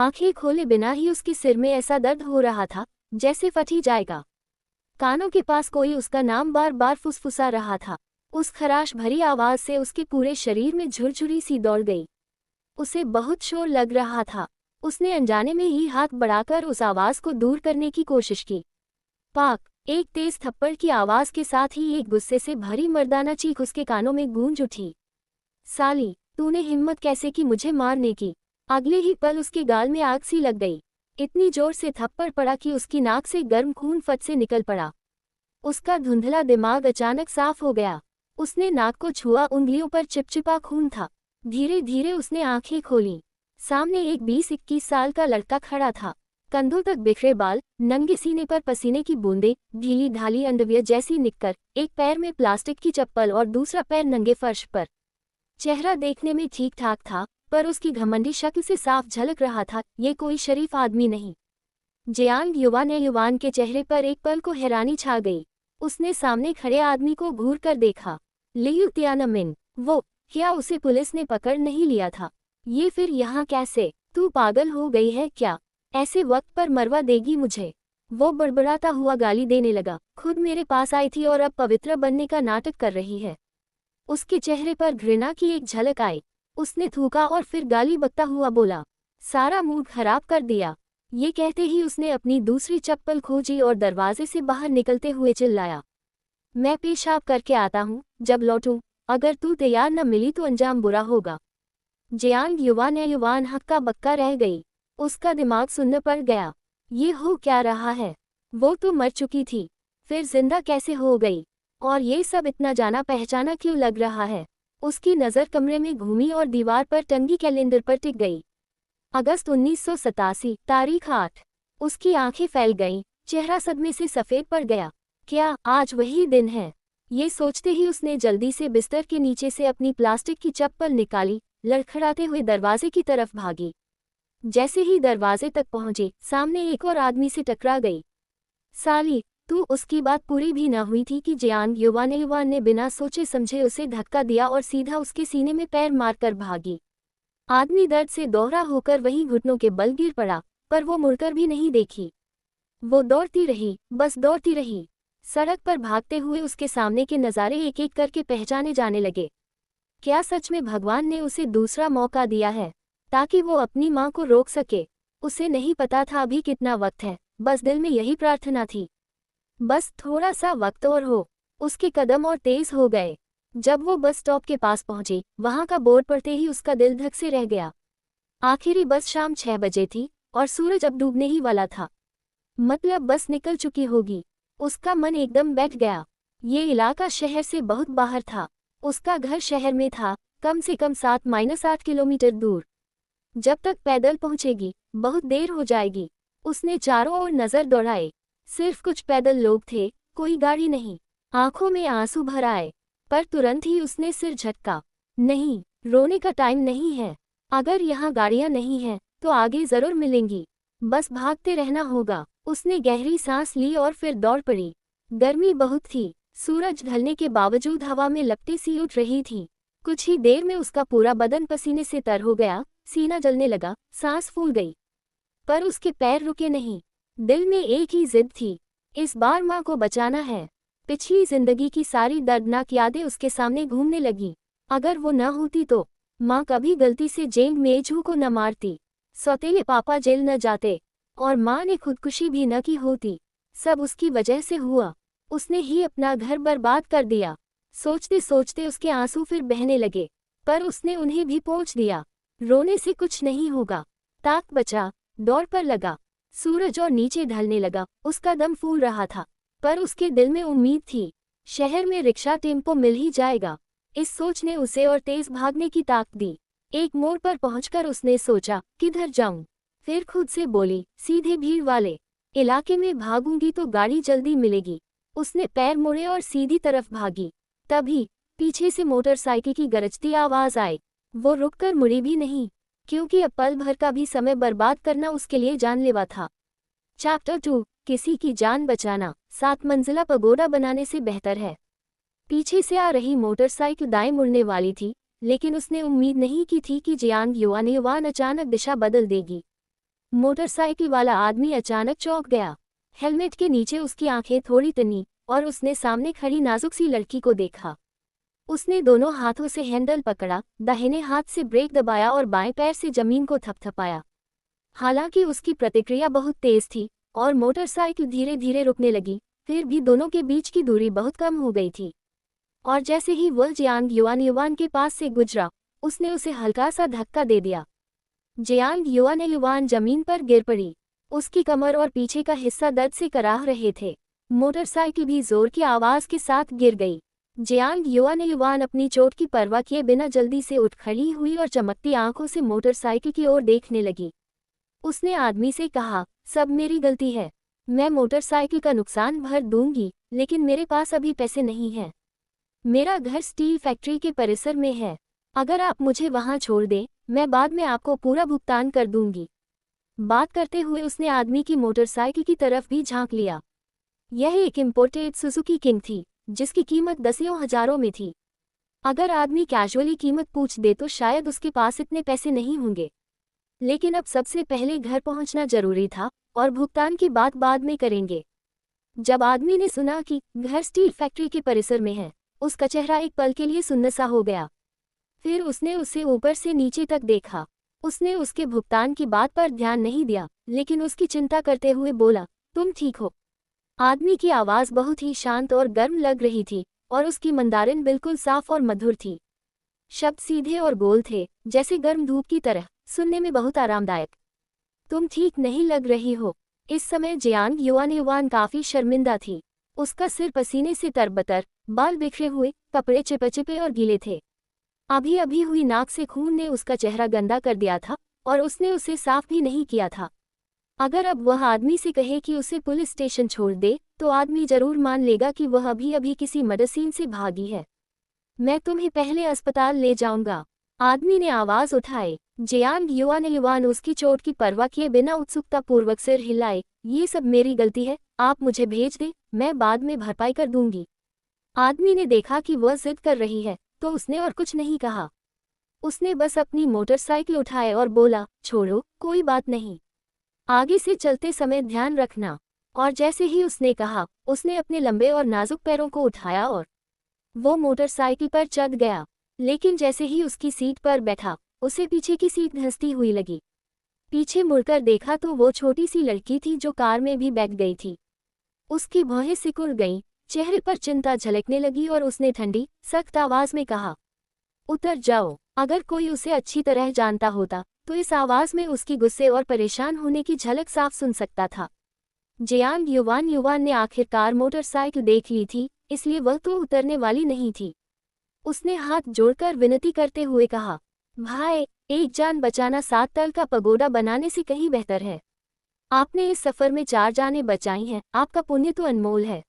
आंखें खोले बिना ही उसके सिर में ऐसा दर्द हो रहा था जैसे फट ही जाएगा। कानों के पास कोई उसका नाम बार बार फुसफुसा रहा था। उस खराश भरी आवाज से उसके पूरे शरीर में झुरझुरी सी दौड़ गई। उसे बहुत शोर लग रहा था। उसने अनजाने में ही हाथ बढ़ाकर उस आवाज को दूर करने की कोशिश की। पाक! एक तेज थप्पड़ की आवाज के साथ ही एक गुस्से से भरी मर्दाना चीख उसके कानों में गूंज उठी। साली, तूने हिम्मत कैसे की मुझे मारने की? अगले ही पल उसके गाल में आग सी लग गई। इतनी जोर से थप्पड़ पड़ा कि उसकी नाक से गर्म खून फट से निकल पड़ा। उसका धुंधला दिमाग अचानक साफ हो गया। उसने नाक को छुआ, उंगलियों पर चिपचिपा खून था। धीरे धीरे उसने आंखें खोलीं। सामने एक 20-21 साल का लड़का खड़ा था। कंधों तक बिखरे बाल, नंगे सीने पर पसीने की बूंदें, ढीली ढाली अंडरवियर जैसी निक्कर, एक पैर में प्लास्टिक की चप्पल और दूसरा पैर नंगे फर्श पर। चेहरा देखने में ठीक ठाक था, पर उसकी घमंडी शक्ल से साफ झलक रहा था ये कोई शरीफ आदमी नहीं। जियांग युवान के चेहरे पर एक पल को हैरानी छा गई। उसने सामने खड़े आदमी को घूर कर देखा। लियू तियानमिन, वो, क्या उसे पुलिस ने पकड़ नहीं लिया था? ये फिर यहाँ कैसे? तू पागल हो गई है क्या? ऐसे वक्त पर मरवा देगी मुझे? वो बड़बड़ाता हुआ गाली देने लगा। खुद मेरे पास आई थी और अब पवित्र बनने का नाटक कर रही है। उसके चेहरे पर घृणा की एक झलक आई। उसने थूका और फिर गाली बकता हुआ बोला, सारा मूड खराब कर दिया। ये कहते ही उसने अपनी दूसरी चप्पल खोजी और दरवाजे से बाहर निकलते हुए चिल्लाया, मैं पेशाब करके आता हूँ, जब लौटूं, अगर तू तैयार न मिली तो अंजाम बुरा होगा। जियांग युवान हक्का बक्का रह गई। उसका दिमाग सुन्न पड़ गया। ये हो क्या रहा है? वो तो मर चुकी थी, फिर जिंदा कैसे हो गई? और ये सब इतना जाना पहचाना क्यों लग रहा है? उसकी नज़र कमरे में घूमी और दीवार पर टंगी कैलेंडर पर टिक गई। अगस्त 1987, तारीख 8। उसकी आंखें फैल गईं, चेहरा सदमे से सफ़ेद पड़ गया। क्या आज वही दिन है? ये सोचते ही उसने जल्दी से बिस्तर के नीचे से अपनी प्लास्टिक की चप्पल निकाली, लड़खड़ाते हुए दरवाजे की तरफ भागी। जैसे ही दरवाजे तक पहुंची, सामने एक और आदमी से टकरा गई। साली, तू, उसकी बात पूरी भी न हुई थी कि जियांग युवान ने बिना सोचे समझे उसे धक्का दिया और सीधा उसके सीने में पैर मारकर भागी। आदमी दर्द से दोहरा होकर वहीं घुटनों के बल गिर पड़ा, पर वो मुड़कर भी नहीं देखी। वो दौड़ती रही, बस दौड़ती रही। सड़क पर भागते हुए उसके सामने के नज़ारे एक एक करके पहचाने जाने लगे। क्या सच में भगवान ने उसे दूसरा मौका दिया है, ताकि वो अपनी माँ को रोक सके? उसे नहीं पता था अभी कितना वक्त है, बस दिल में यही प्रार्थना थी, बस थोड़ा सा वक्त और हो। उसके कदम और तेज हो गए। जब वो बस स्टॉप के पास पहुंची, वहां का बोर्ड पढ़ते ही उसका दिल धक से रह गया। आखिरी बस शाम 6 बजे थी और सूरज अब डूबने ही वाला था। मतलब बस निकल चुकी होगी। उसका मन एकदम बैठ गया। ये इलाका शहर से बहुत बाहर था। उसका घर शहर में था, कम से कम 7-8 किलोमीटर दूर। जब तक पैदल पहुंचेगी, बहुत देर हो जाएगी। उसने चारों ओर नजर दौड़ाए। सिर्फ कुछ पैदल लोग थे, कोई गाड़ी नहीं। आंखों में आंसू भर आए, पर तुरंत ही उसने सिर झटका। नहीं, रोने का टाइम नहीं है। अगर यहाँ गाड़ियाँ नहीं हैं, तो आगे जरूर मिलेंगी। बस भागते रहना होगा। उसने गहरी सांस ली और फिर दौड़ पड़ी। गर्मी बहुत थी। सूरज ढलने के बावजूद हवा में लपटें सी उठ रही थी। कुछ ही देर में उसका पूरा बदन पसीने से तर हो गया, सीना जलने लगा, सांस फूल गई। पर उसके पैर रुके नहीं। दिल में एक ही जिद थी, इस बार माँ को बचाना है। पिछली जिंदगी की सारी दर्दनाक यादें उसके सामने घूमने लगी। अगर वो न होती तो माँ कभी गलती से जेंग मेजू को न मारती, सौतेले पापा जेल न जाते, और माँ ने खुदकुशी भी न की होती। सब उसकी वजह से हुआ। उसने ही अपना घर बर्बाद कर दिया। सोचते सोचते उसके आंसू फिर बहने लगे, पर उसने उन्हें भी पोंछ दिया। रोने से कुछ नहीं होगा। ताक बचा, दौड़ पर लगा। सूरज और नीचे ढलने लगा। उसका दम फूल रहा था, पर उसके दिल में उम्मीद थी, शहर में रिक्शा टेम्पो मिल ही जाएगा। इस सोच ने उसे और तेज भागने की ताक दी। एक मोड़ पर पहुंचकर उसने सोचा, किधर जाऊं? फिर खुद से बोली, सीधे भीड़ वाले इलाके में भागूंगी तो गाड़ी जल्दी मिलेगी। उसने पैर मोड़े और सीधी तरफ भागी। तभी पीछे से मोटरसाइकिल की गरजती आवाज आई। वो रुककर मुड़ी भी नहीं, क्योंकि अब पल भर का भी समय बर्बाद करना उसके लिए जानलेवा था। चैप्टर 2, किसी की जान बचाना 7 मंजिला पगोडा बनाने से बेहतर है। पीछे से आ रही मोटरसाइकिल दाएं मुड़ने वाली थी, लेकिन उसने उम्मीद नहीं की थी कि जियांग युवान अचानक दिशा बदल देगी। मोटरसाइकिल वाला आदमी अचानक चौंक गया। हेलमेट के नीचे उसकी आंखें थोड़ी तनी और उसने सामने खड़ी नाजुक सी लड़की को देखा। उसने दोनों हाथों से हैंडल पकड़ा, दाहिने हाथ से ब्रेक दबाया और बाएं पैर से जमीन को थपथपाया। हालांकि उसकी प्रतिक्रिया बहुत तेज थी और मोटरसाइकिल धीरे धीरे रुकने लगी, फिर भी दोनों के बीच की दूरी बहुत कम हो गई थी। और जैसे ही वह जियांग युआन के पास से गुजरा, उसने उसे हल्का सा धक्का दे दिया। जियांग युआन जमीन पर गिर पड़ी। उसकी कमर और पीछे का हिस्सा दर्द से कराह रहे थे। मोटरसाइकिल भी जोर की आवाज के साथ गिर गई। जियांग युआन अपनी चोट की परवाह किए बिना जल्दी से उठ खड़ी हुई और चमकती आंखों से मोटरसाइकिल की ओर देखने लगी। उसने आदमी से कहा, सब मेरी गलती है। मैं मोटरसाइकिल का नुकसान भर दूंगी, लेकिन मेरे पास अभी पैसे नहीं हैं। मेरा घर स्टील फैक्ट्री के परिसर में है। अगर आप मुझे वहां छोड़ दें, मैं बाद में आपको पूरा भुगतान कर दूंगी। बात करते हुए उसने आदमी की मोटरसाइकिल की तरफ भी झांक लिया। यह एक इम्पोर्टेड सुजुकी किंग थी, जिसकी कीमत दसियों हजारों में थी। अगर आदमी कैजुअली कीमत पूछ दे तो शायद उसके पास इतने पैसे नहीं होंगे, लेकिन अब सबसे पहले घर पहुंचना जरूरी था और भुगतान की बात बाद में करेंगे। जब आदमी ने सुना कि घर स्टील फैक्ट्री के परिसर में है, उसका चेहरा एक पल के लिए सुन्न सा हो गया। फिर उसने उसे ऊपर से नीचे तक देखा। उसने उसके भुगतान की बात पर ध्यान नहीं दिया, लेकिन उसकी चिंता करते हुए बोला, तुम ठीक हो? आदमी की आवाज़ बहुत ही शांत और गर्म लग रही थी और उसकी मंदारिन बिल्कुल साफ और मधुर थी। शब्द सीधे और गोल थे, जैसे गर्म धूप की तरह, सुनने में बहुत आरामदायक। तुम ठीक नहीं लग रही हो। इस समय जियांग युआन काफी शर्मिंदा थी। उसका सिर पसीने से तरबतर, बाल बिखरे हुए, कपड़े चिपचिपे और गीले थे। अभी अभी हुई नाक से खून ने उसका चेहरा गंदा कर दिया था और उसने उसे साफ भी नहीं किया था। अगर अब वह आदमी से कहे कि उसे पुलिस स्टेशन छोड़ दे, तो आदमी जरूर मान लेगा कि वह अभी अभी किसी मर्डर सीन से भागी है। मैं तुम्हें पहले अस्पताल ले जाऊंगा, आदमी ने आवाज उठाई। जियांग युआन उसकी चोट की परवाह किए बिना उत्सुकतापूर्वक सिर हिलाए। ये सब मेरी गलती है, आप मुझे भेज दे, मैं बाद में भरपाई कर दूंगी। आदमी ने देखा कि वह जिद कर रही है, तो उसने और कुछ नहीं कहा। उसने बस अपनी मोटरसाइकिल उठाए और बोला, छोड़ो, कोई बात नहीं, आगे से चलते समय ध्यान रखना। और जैसे ही उसने कहा, उसने अपने लंबे और नाजुक पैरों को उठाया और वो मोटरसाइकिल पर चढ़ गया। लेकिन जैसे ही उसकी सीट पर बैठा, उसे पीछे की सीट धंसती हुई लगी। पीछे मुड़कर देखा तो वो छोटी सी लड़की थी जो कार में भी बैठ गई थी। उसकी भौहें सिकुड़ गईं, चेहरे पर चिंता झलकने लगी और उसने ठंडी, सख्त आवाज में कहा, उतर जाओ। अगर कोई उसे अच्छी तरह जानता होता तो इस आवाज में उसकी गुस्से और परेशान होने की झलक साफ सुन सकता था। जियांग युआन ने आखिरकार मोटरसाइकिल देख ली थी, इसलिए वह तो उतरने वाली नहीं थी। उसने हाथ जोड़कर विनती करते हुए कहा, भाई, एक जान बचाना 7 तल का पगोडा बनाने से कहीं बेहतर है। आपने इस सफर में 4 जानें बचाई हैं, आपका पुण्य तो अनमोल है।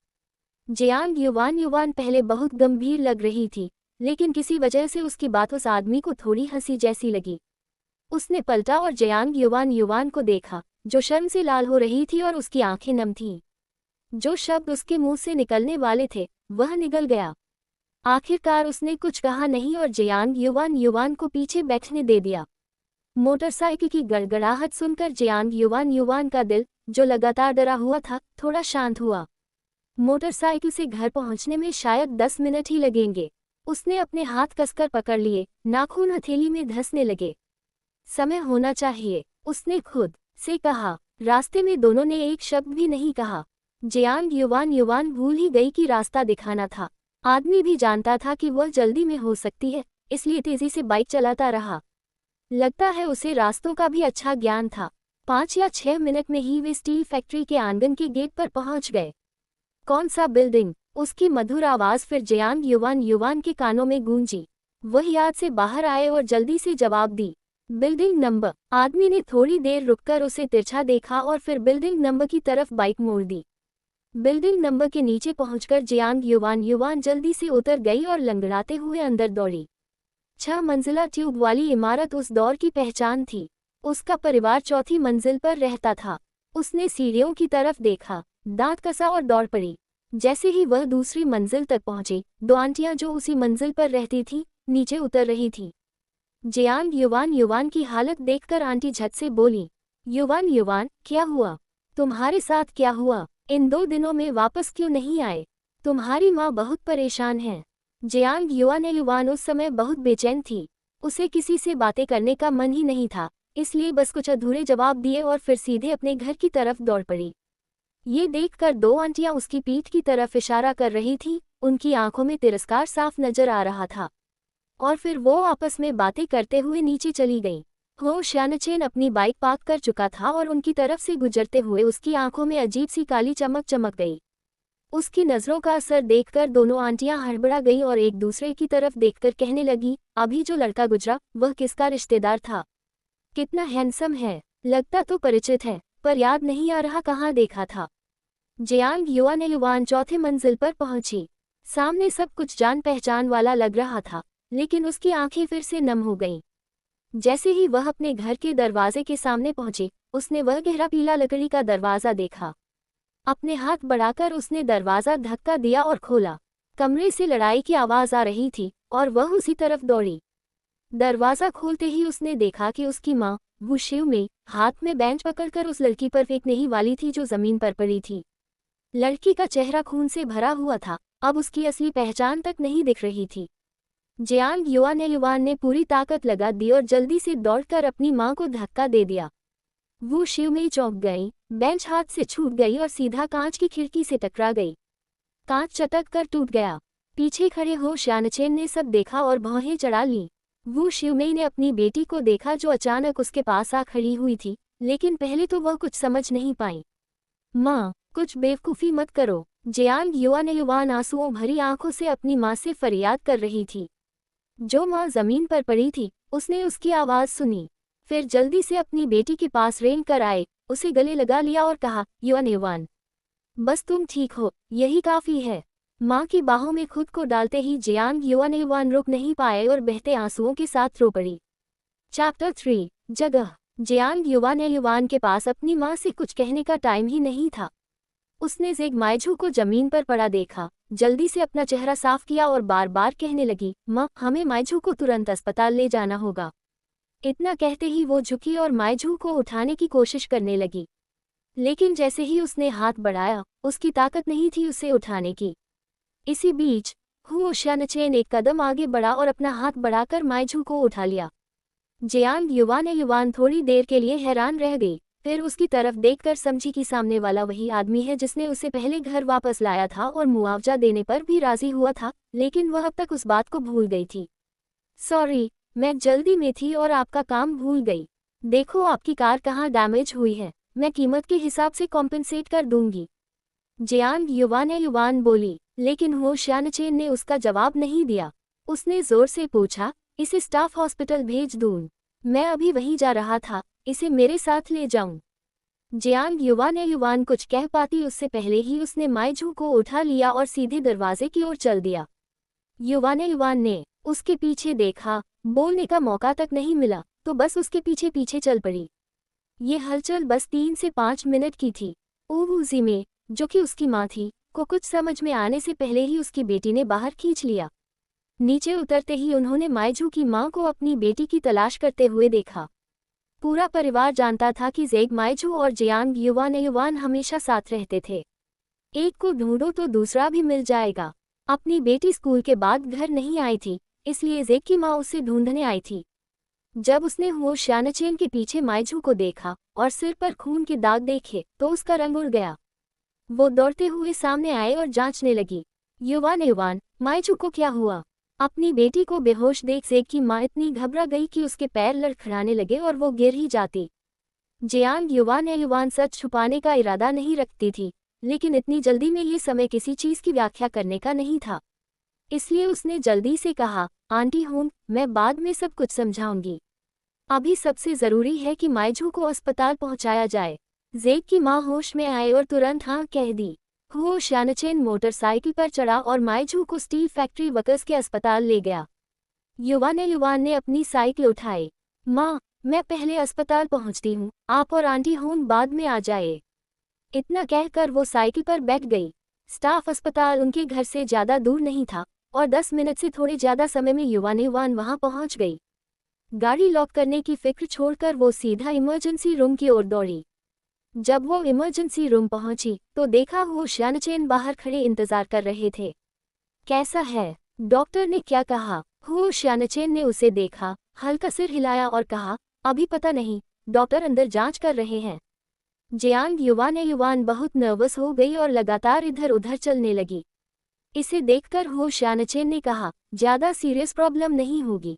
जियांग युआन पहले बहुत गंभीर लग रही थी, लेकिन किसी वजह से उसकी बात उस आदमी को थोड़ी हंसी जैसी लगी। उसने पलटा और जियांग युआन को देखा, जो शर्म से लाल हो रही थी और उसकी आंखें नम थीं। जो शब्द उसके मुंह से निकलने वाले थे, वह निकल गया। आखिरकार उसने कुछ कहा नहीं और जियांग युआन को पीछे बैठने दे दिया। मोटरसाइकिल की गड़गड़ाहट सुनकर जियांग युआन का दिल, जो लगातार डरा हुआ था, थोड़ा शांत हुआ। मोटरसाइकिल से घर पहुंचने में शायद 10 मिनट ही लगेंगे। उसने अपने हाथ कसकर पकड़ लिए, नाखून हथेली में धंसने लगे। समय होना चाहिए, उसने खुद से कहा। रास्ते में दोनों ने एक शब्द भी नहीं कहा। जियांग युआन भूल ही गई कि रास्ता दिखाना था। आदमी भी जानता था कि वह जल्दी में हो सकती है, इसलिए तेजी से बाइक चलाता रहा। लगता है उसे रास्तों का भी अच्छा ज्ञान था। 5 या 6 मिनट में ही वे स्टील फैक्ट्री के आंगन के गेट पर पहुंच गए। कौन सा बिल्डिंग? उसकी मधुर आवाज फिर जियांग युआन के कानों में गूंजी। वह याद से बाहर आए और जल्दी से जवाब दी, बिल्डिंग नंबर। आदमी ने थोड़ी देर रुककर उसे तिरछा देखा और फिर बिल्डिंग नंबर की तरफ बाइक मोड़ दी। बिल्डिंग नंबर के नीचे पहुंचकर जियांग युआन जल्दी से उतर गई और लंगड़ाते हुए अंदर दौड़ी। 6 मंजिला ट्यूब वाली इमारत उस दौर की पहचान थी। उसका परिवार 4थी मंजिल पर रहता था। उसने सीढ़ियों की तरफ देखा, दांत कसा और दौड़ पड़ी। जैसे ही वह दूसरी मंजिल तक पहुंची, 2 आंटियां जो उसी मंजिल पर रहती थीं, नीचे उतर रही थीं। जियांग युआन की हालत देखकर आंटी झट से बोली, युवान युवान, क्या हुआ? तुम्हारे साथ क्या हुआ? इन 2 दिनों में वापस क्यों नहीं आए? तुम्हारी माँ बहुत परेशान है। जियांग युवान उस समय बहुत बेचैन थी। उसे किसी से बातें करने का मन ही नहीं था, इसलिए बस कुछ अधूरे जवाब दिए और फिर सीधे अपने घर की तरफ दौड़ पड़ी। ये देखकर 2 आंटियां उसकी पीठ की तरफ इशारा कर रही थीं, उनकी आंखों में तिरस्कार साफ नजर आ रहा था। और फिर वो आपस में बातें करते हुए नीचे चली गईं। हो श्यानचेन अपनी बाइक पार्क कर चुका था और उनकी तरफ से गुजरते हुए उसकी आंखों में अजीब सी काली चमक चमक गई। उसकी नजरों का असर देखकर दोनों आंटियां हड़बड़ा गईं और एक दूसरे की तरफ देखकर कहने लगी, अभी जो लड़का गुजरा वह किसका रिश्तेदार था? कितना हैंडसम है, लगता तो परिचित है, पर याद नहीं आ रहा कहाँ देखा था। जियांग युवान चौथे मंजिल पर पहुंची। सामने सब कुछ जान पहचान वाला लग रहा था, लेकिन उसकी आंखें फिर से नम हो गईं। जैसे ही वह अपने घर के दरवाजे के सामने पहुंची, उसने वह गहरा पीला लकड़ी का दरवाजा देखा। अपने हाथ बढ़ाकर उसने दरवाजा धक्का दिया और खोला। कमरे से लड़ाई की आवाज आ रही थी और वह उसी तरफ दौड़ी। दरवाजा खोलते ही उसने देखा कि उसकी माँ वू शिव में हाथ में बेंच पकड़कर उस लड़की पर फेंकने ही वाली थी जो जमीन पर पड़ी थी। लड़की का चेहरा खून से भरा हुआ था, अब उसकी असली पहचान तक नहीं दिख रही थी। जियांग युवान ने पूरी ताकत लगा दी और जल्दी से दौड़कर अपनी मां को धक्का दे दिया। वो शिव में चौंक गई, बेंच हाथ से छूट गई और सीधा कांच की खिड़की से टकरा गई। कांच चटक कर टूट गया। पीछे खड़े हो श्यानचेन ने सब देखा और भौहें चढ़ा ली। वो शिवमई ने अपनी बेटी को देखा जो अचानक उसके पास आ खड़ी हुई थी, लेकिन पहले तो वह कुछ समझ नहीं पाई। माँ, कुछ बेवकूफ़ी मत करो। जियांग युवान आंसुओं भरी आंखों से अपनी माँ से फरियाद कर रही थी। जो माँ जमीन पर पड़ी थी, उसने उसकी आवाज़ सुनी, फिर जल्दी से अपनी बेटी के पास रेंग कर आए, उसे गले लगा लिया और कहा, युवान, बस तुम ठीक हो, यही काफ़ी है। माँ की बाहों में खुद को डालते ही जियांग युवान रुक नहीं पाए और बहते आंसुओं के साथ रो पड़ी। चैप्टर 3 जगह। जियांग युवान के पास अपनी माँ से कुछ कहने का टाइम ही नहीं था। उसने ज़ेग माइझू को जमीन पर पड़ा देखा, जल्दी से अपना चेहरा साफ किया और बार बार कहने लगी, माँ, हमें माइझू को तुरंत अस्पताल ले जाना होगा। इतना कहते ही वो झुकी और माइझू को उठाने की कोशिश करने लगी, लेकिन जैसे ही उसने हाथ बढ़ाया, उसकी ताकत नहीं थी उसे उठाने की। इसी बीच हुओ श्यानचेन एक कदम आगे बढ़ा और अपना हाथ बढ़ाकर माइझू को उठा लिया। जियांग युवान थोड़ी देर के लिए हैरान रह गई, फिर उसकी तरफ देखकर समझी कि सामने वाला वही आदमी है जिसने उसे पहले घर वापस लाया था और मुआवजा देने पर भी राजी हुआ था, लेकिन वह अब तक उस बात को भूल गई थी। सॉरी, मैं जल्दी में थी और आपका काम भूल गई। देखो आपकी कार कहाँ डैमेज हुई है, मैं कीमत के हिसाब से कॉम्पेंसेट कर दूंगी। जियांग युवान बोली, लेकिन हो श्यानचेन ने उसका जवाब नहीं दिया। उसने जोर से पूछा, इसे स्टाफ हॉस्पिटल भेज दूं? मैं अभी वहीं जा रहा था, इसे मेरे साथ ले जाऊं? जियांग युवान कुछ कह पाती उससे पहले ही उसने माइझू को उठा लिया और सीधे दरवाजे की ओर चल दिया। युवान ने उसके पीछे देखा, बोलने का मौका तक नहीं मिला, तो बस उसके पीछे पीछे चल पड़ी। ये हलचल बस 3 से 5 मिनट की थी। ओवूजी में, जो कि उसकी माँ थी, को कुछ समझ में आने से पहले ही उसकी बेटी ने बाहर खींच लिया। नीचे उतरते ही उन्होंने माइझू की माँ को अपनी बेटी की तलाश करते हुए देखा। पूरा परिवार जानता था कि ज़ेग माइझू और जियांग युवान हमेशा साथ रहते थे। एक को ढूंढो तो दूसरा भी मिल जाएगा। अपनी बेटी स्कूल के बाद घर नहीं आई थी, इसलिए ज़ेग की माँ उसे ढूंढने आई थी। जब उसने हुओ श्यानचेन के पीछे माइझू को देखा और सिर पर खून के दाग देखे तो उसका रंग उड़ गया। वो दौड़ते हुए सामने आए और जांचने लगी। युवान, माइझू को क्या हुआ? अपनी बेटी को बेहोश देख ज़ेग की माँ इतनी घबरा गई कि उसके पैर लड़खड़ाने लगे और वो गिर ही जाती। जियांग युवान सच छुपाने का इरादा नहीं रखती थी, लेकिन इतनी जल्दी में ये समय किसी चीज़ की व्याख्या करने का नहीं था। इसलिए उसने जल्दी से कहा, आंटी हूँ, मैं बाद में सब कुछ समझाऊंगी। अभी सबसे ज़रूरी है कि माइझू को अस्पताल पहुंचाया जाए। ज़ेग की माँ होश में आए और तुरंत हाँ कह दी। हुओ श्यानचेन मोटरसाइकिल पर चढ़ा और माइझू को स्टील फैक्ट्री वर्कर्स के अस्पताल ले गया। युवान ने अपनी साइकिल उठाई। माँ, मैं पहले अस्पताल पहुंचती हूँ, आप और आंटी होन बाद में आ जाए। इतना कहकर वो साइकिल पर बैठ गई। स्टाफ अस्पताल उनके घर से ज़्यादा दूर नहीं था और 10 मिनट से थोड़े ज़्यादा समय में युवान वहां पहुंच गई। गाड़ी लॉक करने की फिक्र छोड़कर वो सीधा इमरजेंसी रूम की ओर दौड़ी। जब वो इमरजेंसी रूम पहुंची तो देखा हो श्यानचेन बाहर खड़े इंतजार कर रहे थे। कैसा है? डॉक्टर ने क्या कहा? हो श्यानचेन ने उसे देखा, हल्का सिर हिलाया और कहा, अभी पता नहीं, डॉक्टर अंदर जांच कर रहे हैं। जियांग युवान बहुत नर्वस हो गई और लगातार इधर उधर चलने लगी। इसे देखकर हो श्यानचेन ने कहा, ज्यादा सीरियस प्रॉब्लम नहीं होगी।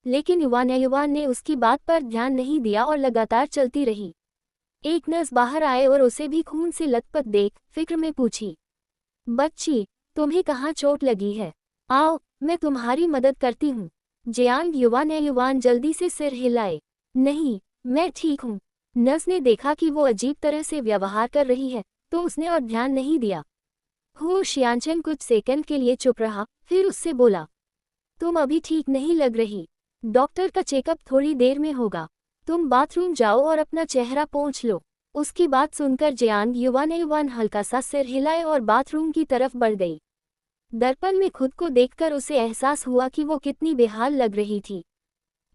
लेकिन युवान ने उसकी बात पर ध्यान नहीं दिया और लगातार चलती रही। एक नर्स बाहर आए और उसे भी खून से लथपथ देख फिक्र में पूछी, बच्ची, तुम्हें कहाँ चोट लगी है? आओ, मैं तुम्हारी मदद करती हूँ। जियांग युवान जल्दी से सिर हिलाए, नहीं, मैं ठीक हूँ। नर्स ने देखा कि वो अजीब तरह से व्यवहार कर रही है तो उसने और ध्यान नहीं दिया। हो श्यानचेन कुछ सेकंड के लिए चुप रहा, फिर उससे बोला, तुम अभी ठीक नहीं लग रही। डॉक्टर का चेकअप थोड़ी देर में होगा, तुम बाथरूम जाओ और अपना चेहरा पोंछ लो। उसकी बात सुनकर जियांग युवान हल्का सा सिर हिलाए और बाथरूम की तरफ बढ़ गई। दर्पण में खुद को देखकर उसे एहसास हुआ कि वो कितनी बेहाल लग रही थी।